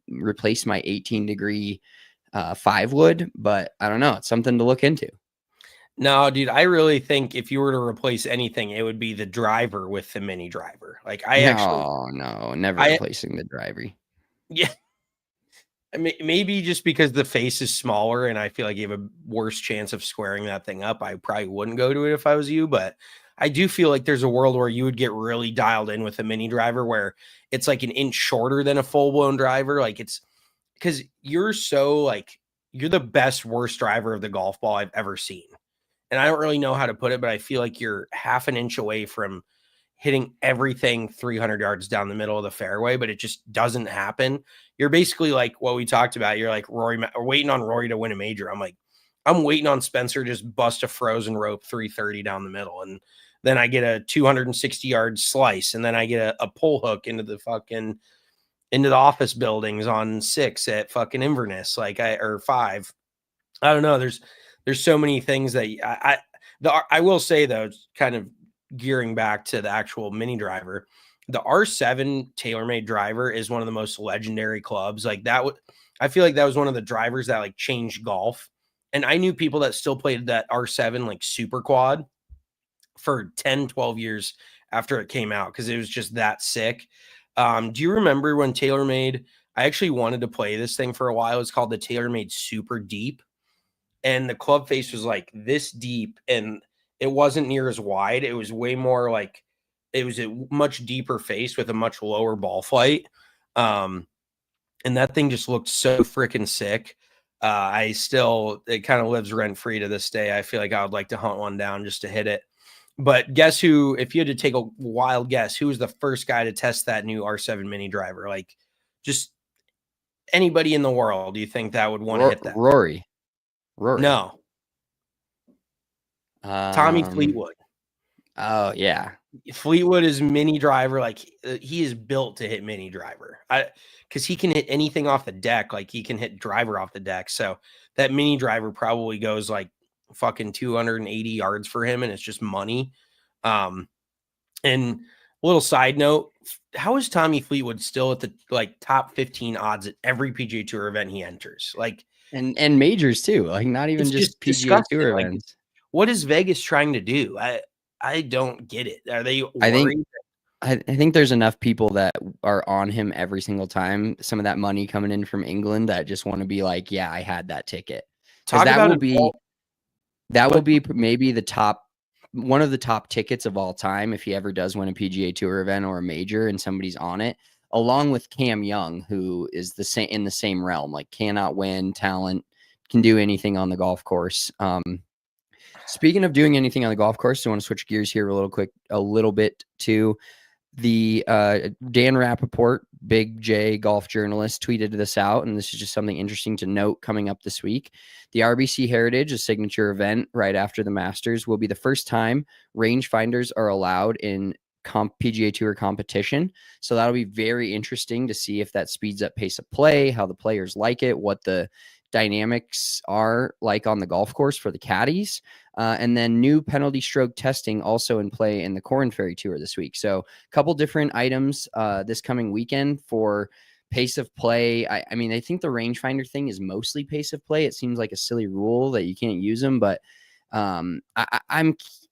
replace my 18-degree 5-wood, but I don't know. It's something to look into. No, dude, I really think if you were to replace anything, it would be the driver with the mini driver. Like never replacing the driver. Yeah. I mean, maybe just because the face is smaller and I feel like you have a worse chance of squaring that thing up, I probably wouldn't go to it if I was you, but I do feel like there's a world where you would get really dialed in with a mini driver where it's like an inch shorter than a full-blown driver. Like it's because you're the best, worst driver of the golf ball I've ever seen. And I don't really know how to put it, but I feel like you're half an inch away from hitting everything 300 yards down the middle of the fairway, but it just doesn't happen. You're basically like what we talked about. You're like Rory, waiting on Rory to win a major. I'm waiting on Spencer just bust a frozen rope 330 down the middle. And then I get a 260-yard slice. And then I get a pull hook into the office buildings on 6 at fucking Inverness, or 5. I don't know. There's so many things that I will say, though, kind of gearing back to the actual mini driver, the R7 TaylorMade driver is one of the most legendary clubs. Like that, I feel like that was one of the drivers that like changed golf. And I knew people that still played that R7 like super quad for 10, 12 years after it came out because it was just that sick. Do you remember when TaylorMade, I actually wanted to play this thing for a while. It's called the TaylorMade Super Deep. And the club face was like this deep, and it wasn't near as wide. It was way more like it was a much deeper face with a much lower ball flight. And that thing just looked so freaking sick. It kind of lives rent free to this day. I feel like I would like to hunt one down just to hit it. But guess who, if you had to take a wild guess, who was the first guy to test that new R7 mini driver? Like just anybody in the world, do you think that would want to hit that? Rory. No. Tommy Fleetwood. Oh, yeah. Fleetwood is mini driver. Like he is built to hit mini driver. Because he can hit anything off the deck. Like he can hit driver off the deck. So that mini driver probably goes like fucking 280 yards for him, and it's just money. And a little side note, how is Tommy Fleetwood still at the like top 15 odds at every PGA Tour event he enters? Like and majors too. Like not even just PGA disgusting. Tour Like, events. what is Vegas trying to do? I don't get it. Are they worried? I think there's enough people that are on him every single time. Some of that money coming in from England that just want to be like, yeah, I had that ticket. Because that will be maybe one of the top tickets of all time if he ever does win a PGA Tour event or a major and somebody's on it, along with Cam Young, who is in the same realm, like cannot win, talent, can do anything on the golf course. Speaking of doing anything on the golf course, I want to switch gears here a little bit to the Dan Rappaport, Big J golf journalist, tweeted this out, and this is just something interesting to note coming up this week. The RBC Heritage, a signature event right after the Masters, will be the first time rangefinders are allowed in PGA Tour competition. So that'll be very interesting to see if that speeds up pace of play, how the players like it, what the dynamics are like on the golf course for the caddies. And then new penalty stroke testing also in play in the Korn Ferry Tour this week. So a couple different items this coming weekend for pace of play. I mean, I think the rangefinder thing is mostly pace of play. It seems like a silly rule that you can't use them, but I'm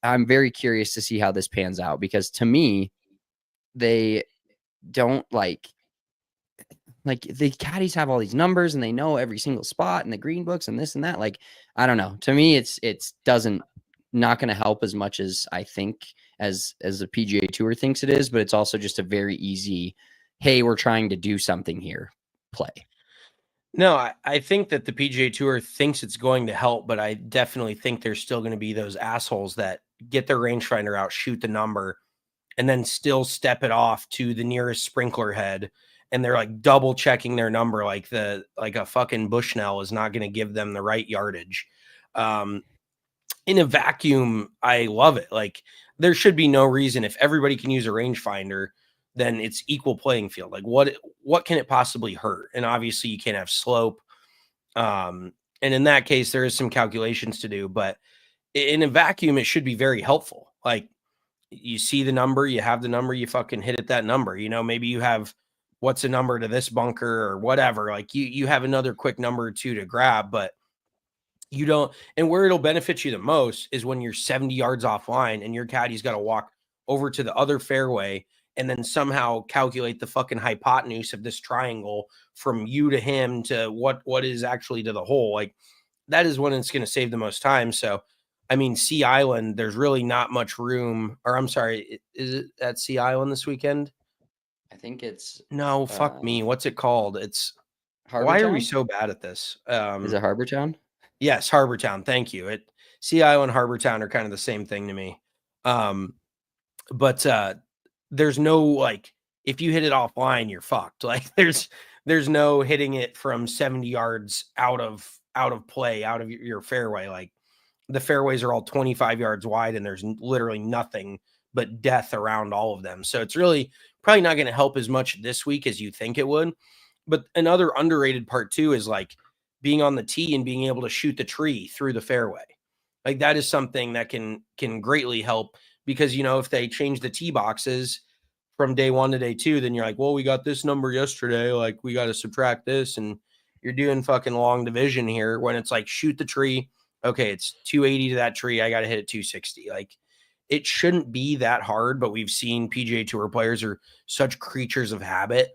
very curious to see how this pans out, because to me, they don't like the caddies have all these numbers and they know every single spot in the green books and this and that. Like, I don't know. To me, it's not going to help as much as I think as the PGA Tour thinks it is, but it's also just a very easy, hey, we're trying to do something here play. No, I think that the PGA Tour thinks it's going to help, but I definitely think there's still going to be those assholes that get their rangefinder out, shoot the number, and then still step it off to the nearest sprinkler head. And they're like double checking their number, like a fucking Bushnell is not going to give them the right yardage. In a vacuum, I love it. Like there should be no reason, if everybody can use a rangefinder, then it's equal playing field. Like what can it possibly hurt? And obviously you can't have slope. And in that case, there is some calculations to do, but in a vacuum, it should be very helpful. Like you see the number, you have the number, you fucking hit at that number. You know, maybe you have, what's a number to this bunker or whatever. Like you have another quick number or two to grab, but you don't. And where it'll benefit you the most is when you're 70 yards offline and your caddy's got to walk over to the other fairway and then somehow calculate the fucking hypotenuse of this triangle from you to him to what is actually to the hole. Like that is when it's going to save the most time. So, I mean, Sea Island, there's really not much room, or I'm sorry, is it at Sea Island this weekend? I think it's no, fuck me. What's it called? It's Harbor why Town? Are we so bad at this? Is it Harbor Town? Yes, Harbor Town. Thank you. Sea Island, Harbor Town are kind of the same thing to me. But there's no like if you hit it offline, you're fucked. Like there's no hitting it from 70 yards out of play, out of your fairway. Like the fairways are all 25 yards wide, and there's literally nothing but death around all of them. So it's really probably not going to help as much this week as you think it would. But another underrated part too is like being on the tee and being able to shoot the tree through the fairway. Like that is something that can greatly help, because, you know, if they change the tee boxes from day one to day two, then you're like, well, we got this number yesterday. Like we got to subtract this, and you're doing fucking long division here when it's like shoot the tree. Okay. It's 280 to that tree. I got to hit it 260. Like, it shouldn't be that hard, but we've seen PGA Tour players are such creatures of habit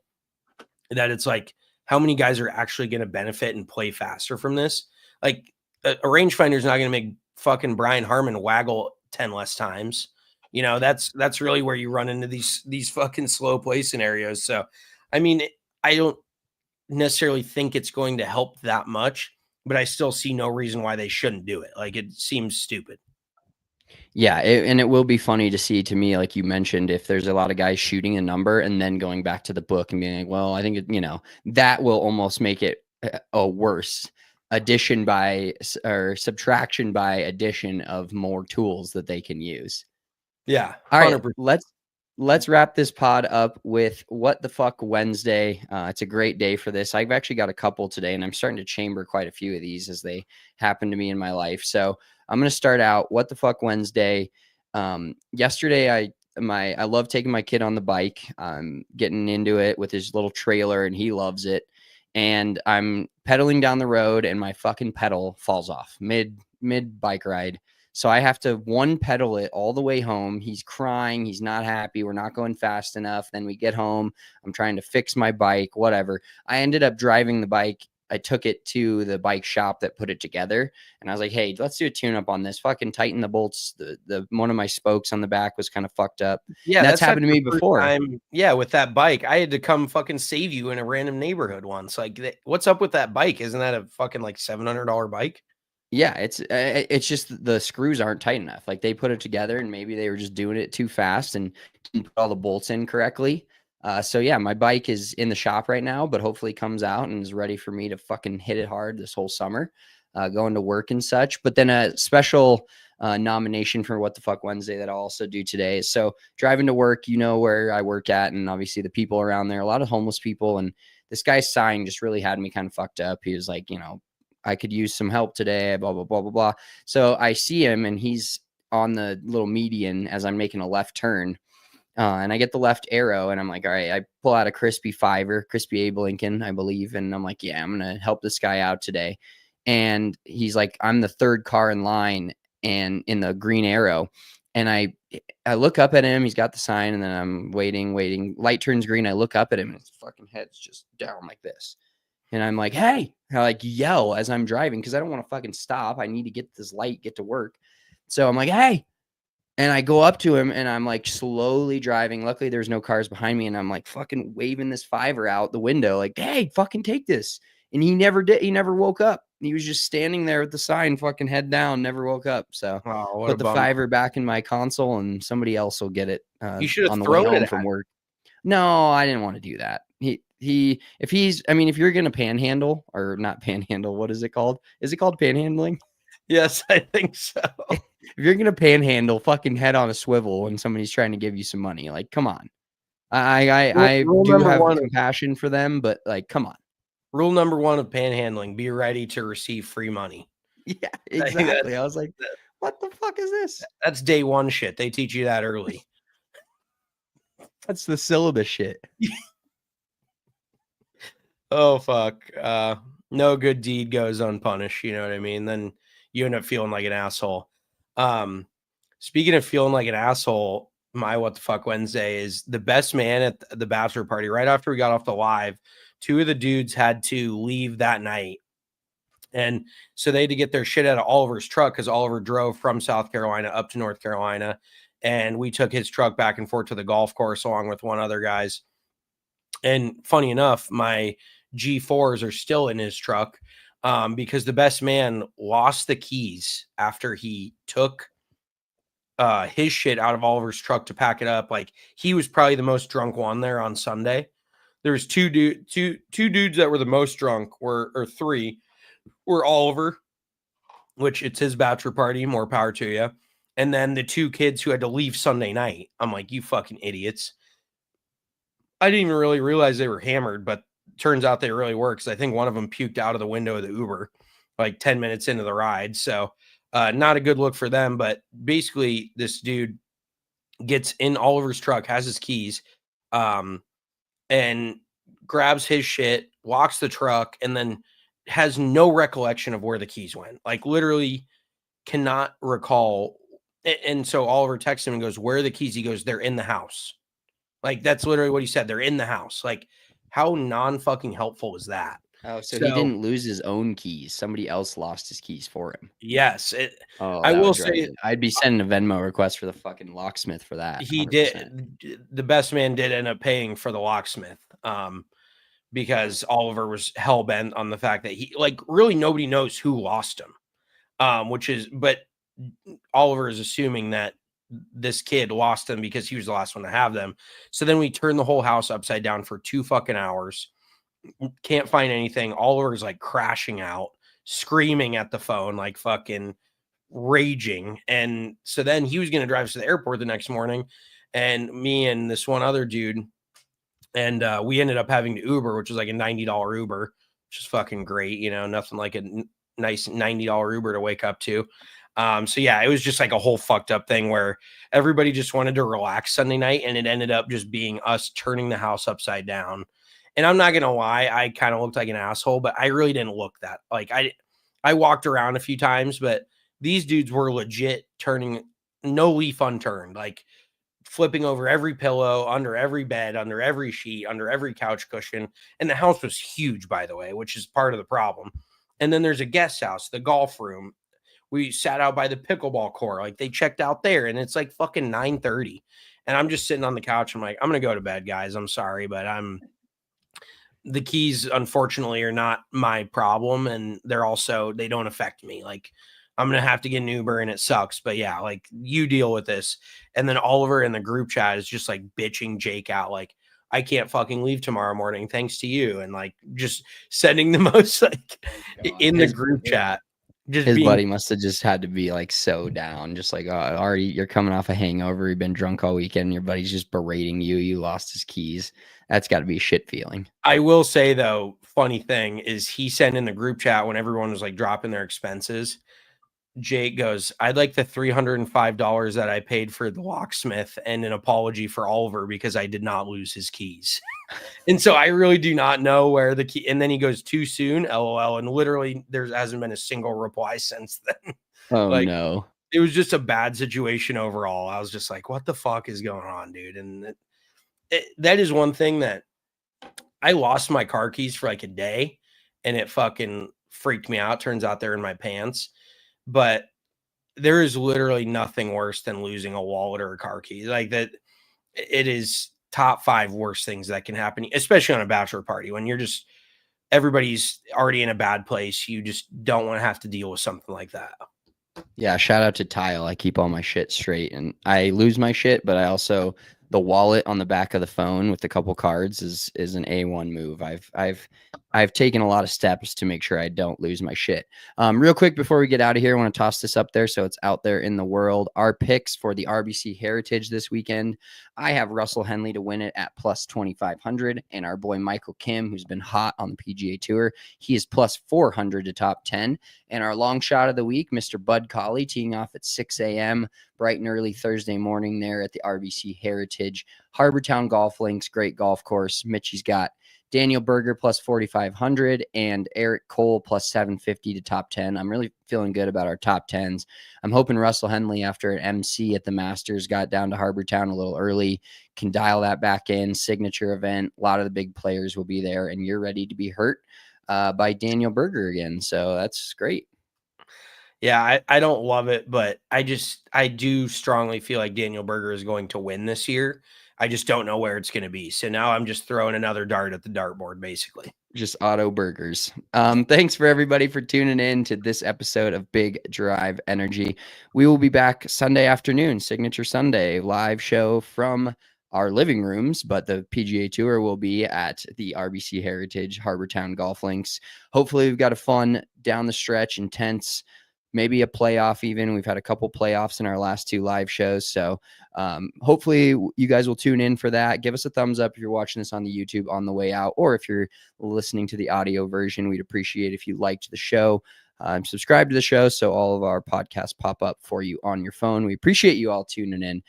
that it's like, how many guys are actually going to benefit and play faster from this? Like a rangefinder is not going to make fucking Brian Harmon waggle 10 less times. You know, that's really where you run into these fucking slow play scenarios. So, I mean, I don't necessarily think it's going to help that much, but I still see no reason why they shouldn't do it. Like, it seems stupid. Yeah, and it will be funny to see, to me, like you mentioned, if there's a lot of guys shooting a number and then going back to the book and being like, well, I think it, that will almost make it a worse addition or subtraction by addition of more tools that they can use. Yeah. All right, let's wrap this pod up with What the Fuck Wednesday. It's a great day for this. I've actually got a couple today, and I'm starting to chamber quite a few of these as they happen to me in my life. So I'm going to start out What the Fuck Wednesday. Yesterday, I love taking my kid on the bike. I'm getting into it with his little trailer, and he loves it. And I'm pedaling down the road, and my fucking pedal falls off mid bike ride. So I have to one pedal it all the way home. He's crying. He's not happy. We're not going fast enough. Then we get home. I'm trying to fix my bike, whatever. I ended up driving the bike. I took it to the bike shop that put it together. And I was like, hey, let's do a tune up on this. Fucking tighten the bolts. The one of my spokes on the back was kind of fucked up. Yeah. And that's happened to me before. Yeah. With that bike, I had to come fucking save you in a random neighborhood once. Like, what's up with that bike? Isn't that a fucking like $700 bike? Yeah, it's just the screws aren't tight enough. Like they put it together and maybe they were just doing it too fast and didn't put all the bolts in correctly. So yeah, my bike is in the shop right now, but hopefully comes out and is ready for me to fucking hit it hard this whole summer, going to work and such. But then a special nomination for What the Fuck Wednesday that I'll also do today. So driving to work, where I work at, and obviously the people around there, a lot of homeless people. And this guy's sign just really had me kind of fucked up. He was like, I could use some help today, blah, blah, blah, blah, blah. So I see him and he's on the little median as I'm making a left turn. And I get the left arrow and I'm like, all right, I pull out a crispy Abe Lincoln, I believe. And I'm like, yeah, I'm going to help this guy out today. And he's like, I'm the third car in line and in the green arrow. And I look up at him. He's got the sign and then I'm waiting. Light turns green. I look up at him and his fucking head's just down like this. And I'm like, hey, I like yell as I'm driving because I don't want to fucking stop. I need to get this light, get to work. So I'm like, hey. And I go up to him and I'm like slowly driving. Luckily, there's no cars behind me. And I'm like fucking waving this $5 out the window, like, hey, fucking take this. And he never did. He never woke up. He was just standing there with the sign, fucking head down, never woke up. So put the $5 back in my console and somebody else will get it you should have on the way home from work. No, I didn't want to do that. If you're going to panhandle or not panhandle, what is it called? Is it called panhandling? Yes, I think so. If you're going to panhandle, fucking head on a swivel when somebody's trying to give you some money. Like, come on. I do have compassion for them, but like, come on. Rule number 1 of panhandling, be ready to receive free money. Yeah, exactly. I was like, what the fuck is this? That's day 1 shit. They teach you that early. That's the syllabus shit. Oh, fuck. No good deed goes unpunished. You know what I mean? Then you end up feeling like an asshole. Speaking of feeling like an asshole, my What the Fuck Wednesday is the best man at the bachelor party. Right after we got off the live, 2 of the dudes had to leave that night. And so they had to get their shit out of Oliver's truck because Oliver drove from South Carolina up to North Carolina. And we took his truck back and forth to the golf course along with 1 other guy's. And funny enough, my G4s are still in his truck because the best man lost the keys after he took his shit out of Oliver's truck to pack it up. Like, he was probably the most drunk one there on Sunday. There was two dudes that were the most drunk, or 3 were Oliver, which it's his bachelor party, more power to you. And then the 2 kids who had to leave Sunday night. I'm like, you fucking idiots. I didn't even really realize they were hammered, but turns out they really were, because I think one of them puked out of the window of the Uber like 10 minutes into the ride. So not a good look for them. But basically, this dude gets in Oliver's truck, has his keys, and grabs his shit, locks the truck, and then has no recollection of where the keys went. Like, literally cannot recall. And so Oliver texts him and goes, where are the keys? He goes, they're in the house. Like, that's literally what he said. They're in the house. Like, how non-fucking helpful is that? Oh, so he So didn't lose his own keys. Somebody else lost his keys for him. yes, Oh, I that will would drive say me. I'd be sending a Venmo request for the fucking locksmith for that. he 100%. did. The best man did end up paying for the locksmith. Because Oliver was hell bent on the fact that he like really nobody knows who lost him. But Oliver is assuming that this kid lost them because he was the last one to have them. So then we turned the whole house upside down for 2 fucking hours. Can't find anything. Oliver's like crashing out, screaming at the phone, like fucking raging. And so then he was going to drive us to the airport the next morning. And me and this one other dude, and we ended up having to Uber, which was like a $90 Uber, which is fucking great. You know, nothing like a nice $90 Uber to wake up to. So yeah, it was just like a whole fucked up thing where everybody just wanted to relax Sunday night, and it ended up just being us turning the house upside down. And I'm not gonna lie, I kind of looked like an asshole, but I really didn't look that. Like I walked around a few times, but these dudes were legit turning no leaf unturned, like flipping over every pillow, under every bed, under every sheet, under every couch cushion. And the house was huge, by the way, which is part of the problem. And then there's a guest house, the golf room. We sat out by the pickleball court. Like they checked out there, and it's like fucking 9:30. And I'm just sitting on the couch. I'm like, I'm gonna go to bed, guys. I'm sorry, but the keys, unfortunately, are not my problem, and they don't affect me. Like I'm gonna have to get an Uber, and it sucks. But yeah, like you deal with this. And then Oliver in the group chat is just like bitching Jake out, like, I can't fucking leave tomorrow morning thanks to you. And like just sending the most like in the group chat. Just His being buddy must have just had to be like so down, just like, oh, already you're coming off a hangover, you've been drunk all weekend, your buddy's just berating you, you lost his keys. That's got to be a shit feeling. I will say though, funny thing is he sent in the group chat when everyone was like dropping their expenses. Jake goes, I'd like the $305 that I paid for the locksmith and an apology for Oliver because I did not lose his keys. And so I really do not know where the key. And then he goes, too soon, LOL. And literally there hasn't been a single reply since then. Oh Like no. it was just a bad situation overall. I was just like, what the fuck is going on, dude? And that is one thing that I lost my car keys for like a day, and it fucking freaked me out. Turns out they're in my pants. But there is literally nothing worse than losing a wallet or a car key. Like that, it is top 5 worst things that can happen, especially on a bachelor party when everybody's already in a bad place. You just don't want to have to deal with something like that. Yeah, shout out to Tile. I keep all my shit straight, and I lose my shit, but I also, the wallet on the back of the phone with a couple cards is an A1 move. I've taken a lot of steps to make sure I don't lose my shit. Real quick before we get out of here, I want to toss this up there so it's out there in the world. Our picks for the RBC Heritage this weekend, I have Russell Henley to win it at plus 2,500, and our boy Michael Kim, who's been hot on the PGA Tour, he is plus 400 to top 10. And our long shot of the week, Mr. Bud Colley, teeing off at 6 a.m. bright and early Thursday morning there at the RBC Heritage Harbortown Golf Links. Great golf course. Mitchie's got Daniel Berger plus 4,500 and Eric Cole plus 750 to top 10. I'm really feeling good about our top 10s. I'm hoping Russell Henley, after an MC at the Masters, got down to Harbortown a little early, can dial that back in. Signature event. A lot of the big players will be there, and you're ready to be hurt by Daniel Berger again. So that's great. Yeah, I don't love it, but I do strongly feel like Daniel Berger is going to win this year. I just don't know where it's going to be. So now I'm just throwing another dart at the dartboard, basically. Just auto burgers. Thanks for everybody for tuning in to this episode of Big Drive Energy. We will be back Sunday afternoon, Signature Sunday, live show from our living rooms, but the PGA Tour will be at the RBC Heritage Harbortown Golf Links. Hopefully we've got a fun down the stretch, intense, maybe a playoff even. We've had a couple playoffs in our last 2 live shows. So hopefully you guys will tune in for that. Give us a thumbs up if you're watching this on the YouTube on the way out, or if you're listening to the audio version. We'd appreciate if you liked the show. Subscribe to the show so all of our podcasts pop up for you on your phone. We appreciate you all tuning in.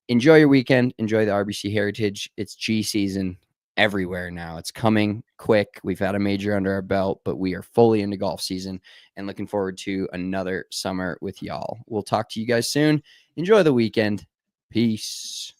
Enjoy your weekend. Enjoy the RBC Heritage. It's G season everywhere now. It's coming quick. We've had a major under our belt, but we are fully into golf season and looking forward to another summer with y'all. We'll talk to you guys soon. Enjoy the weekend. Peace.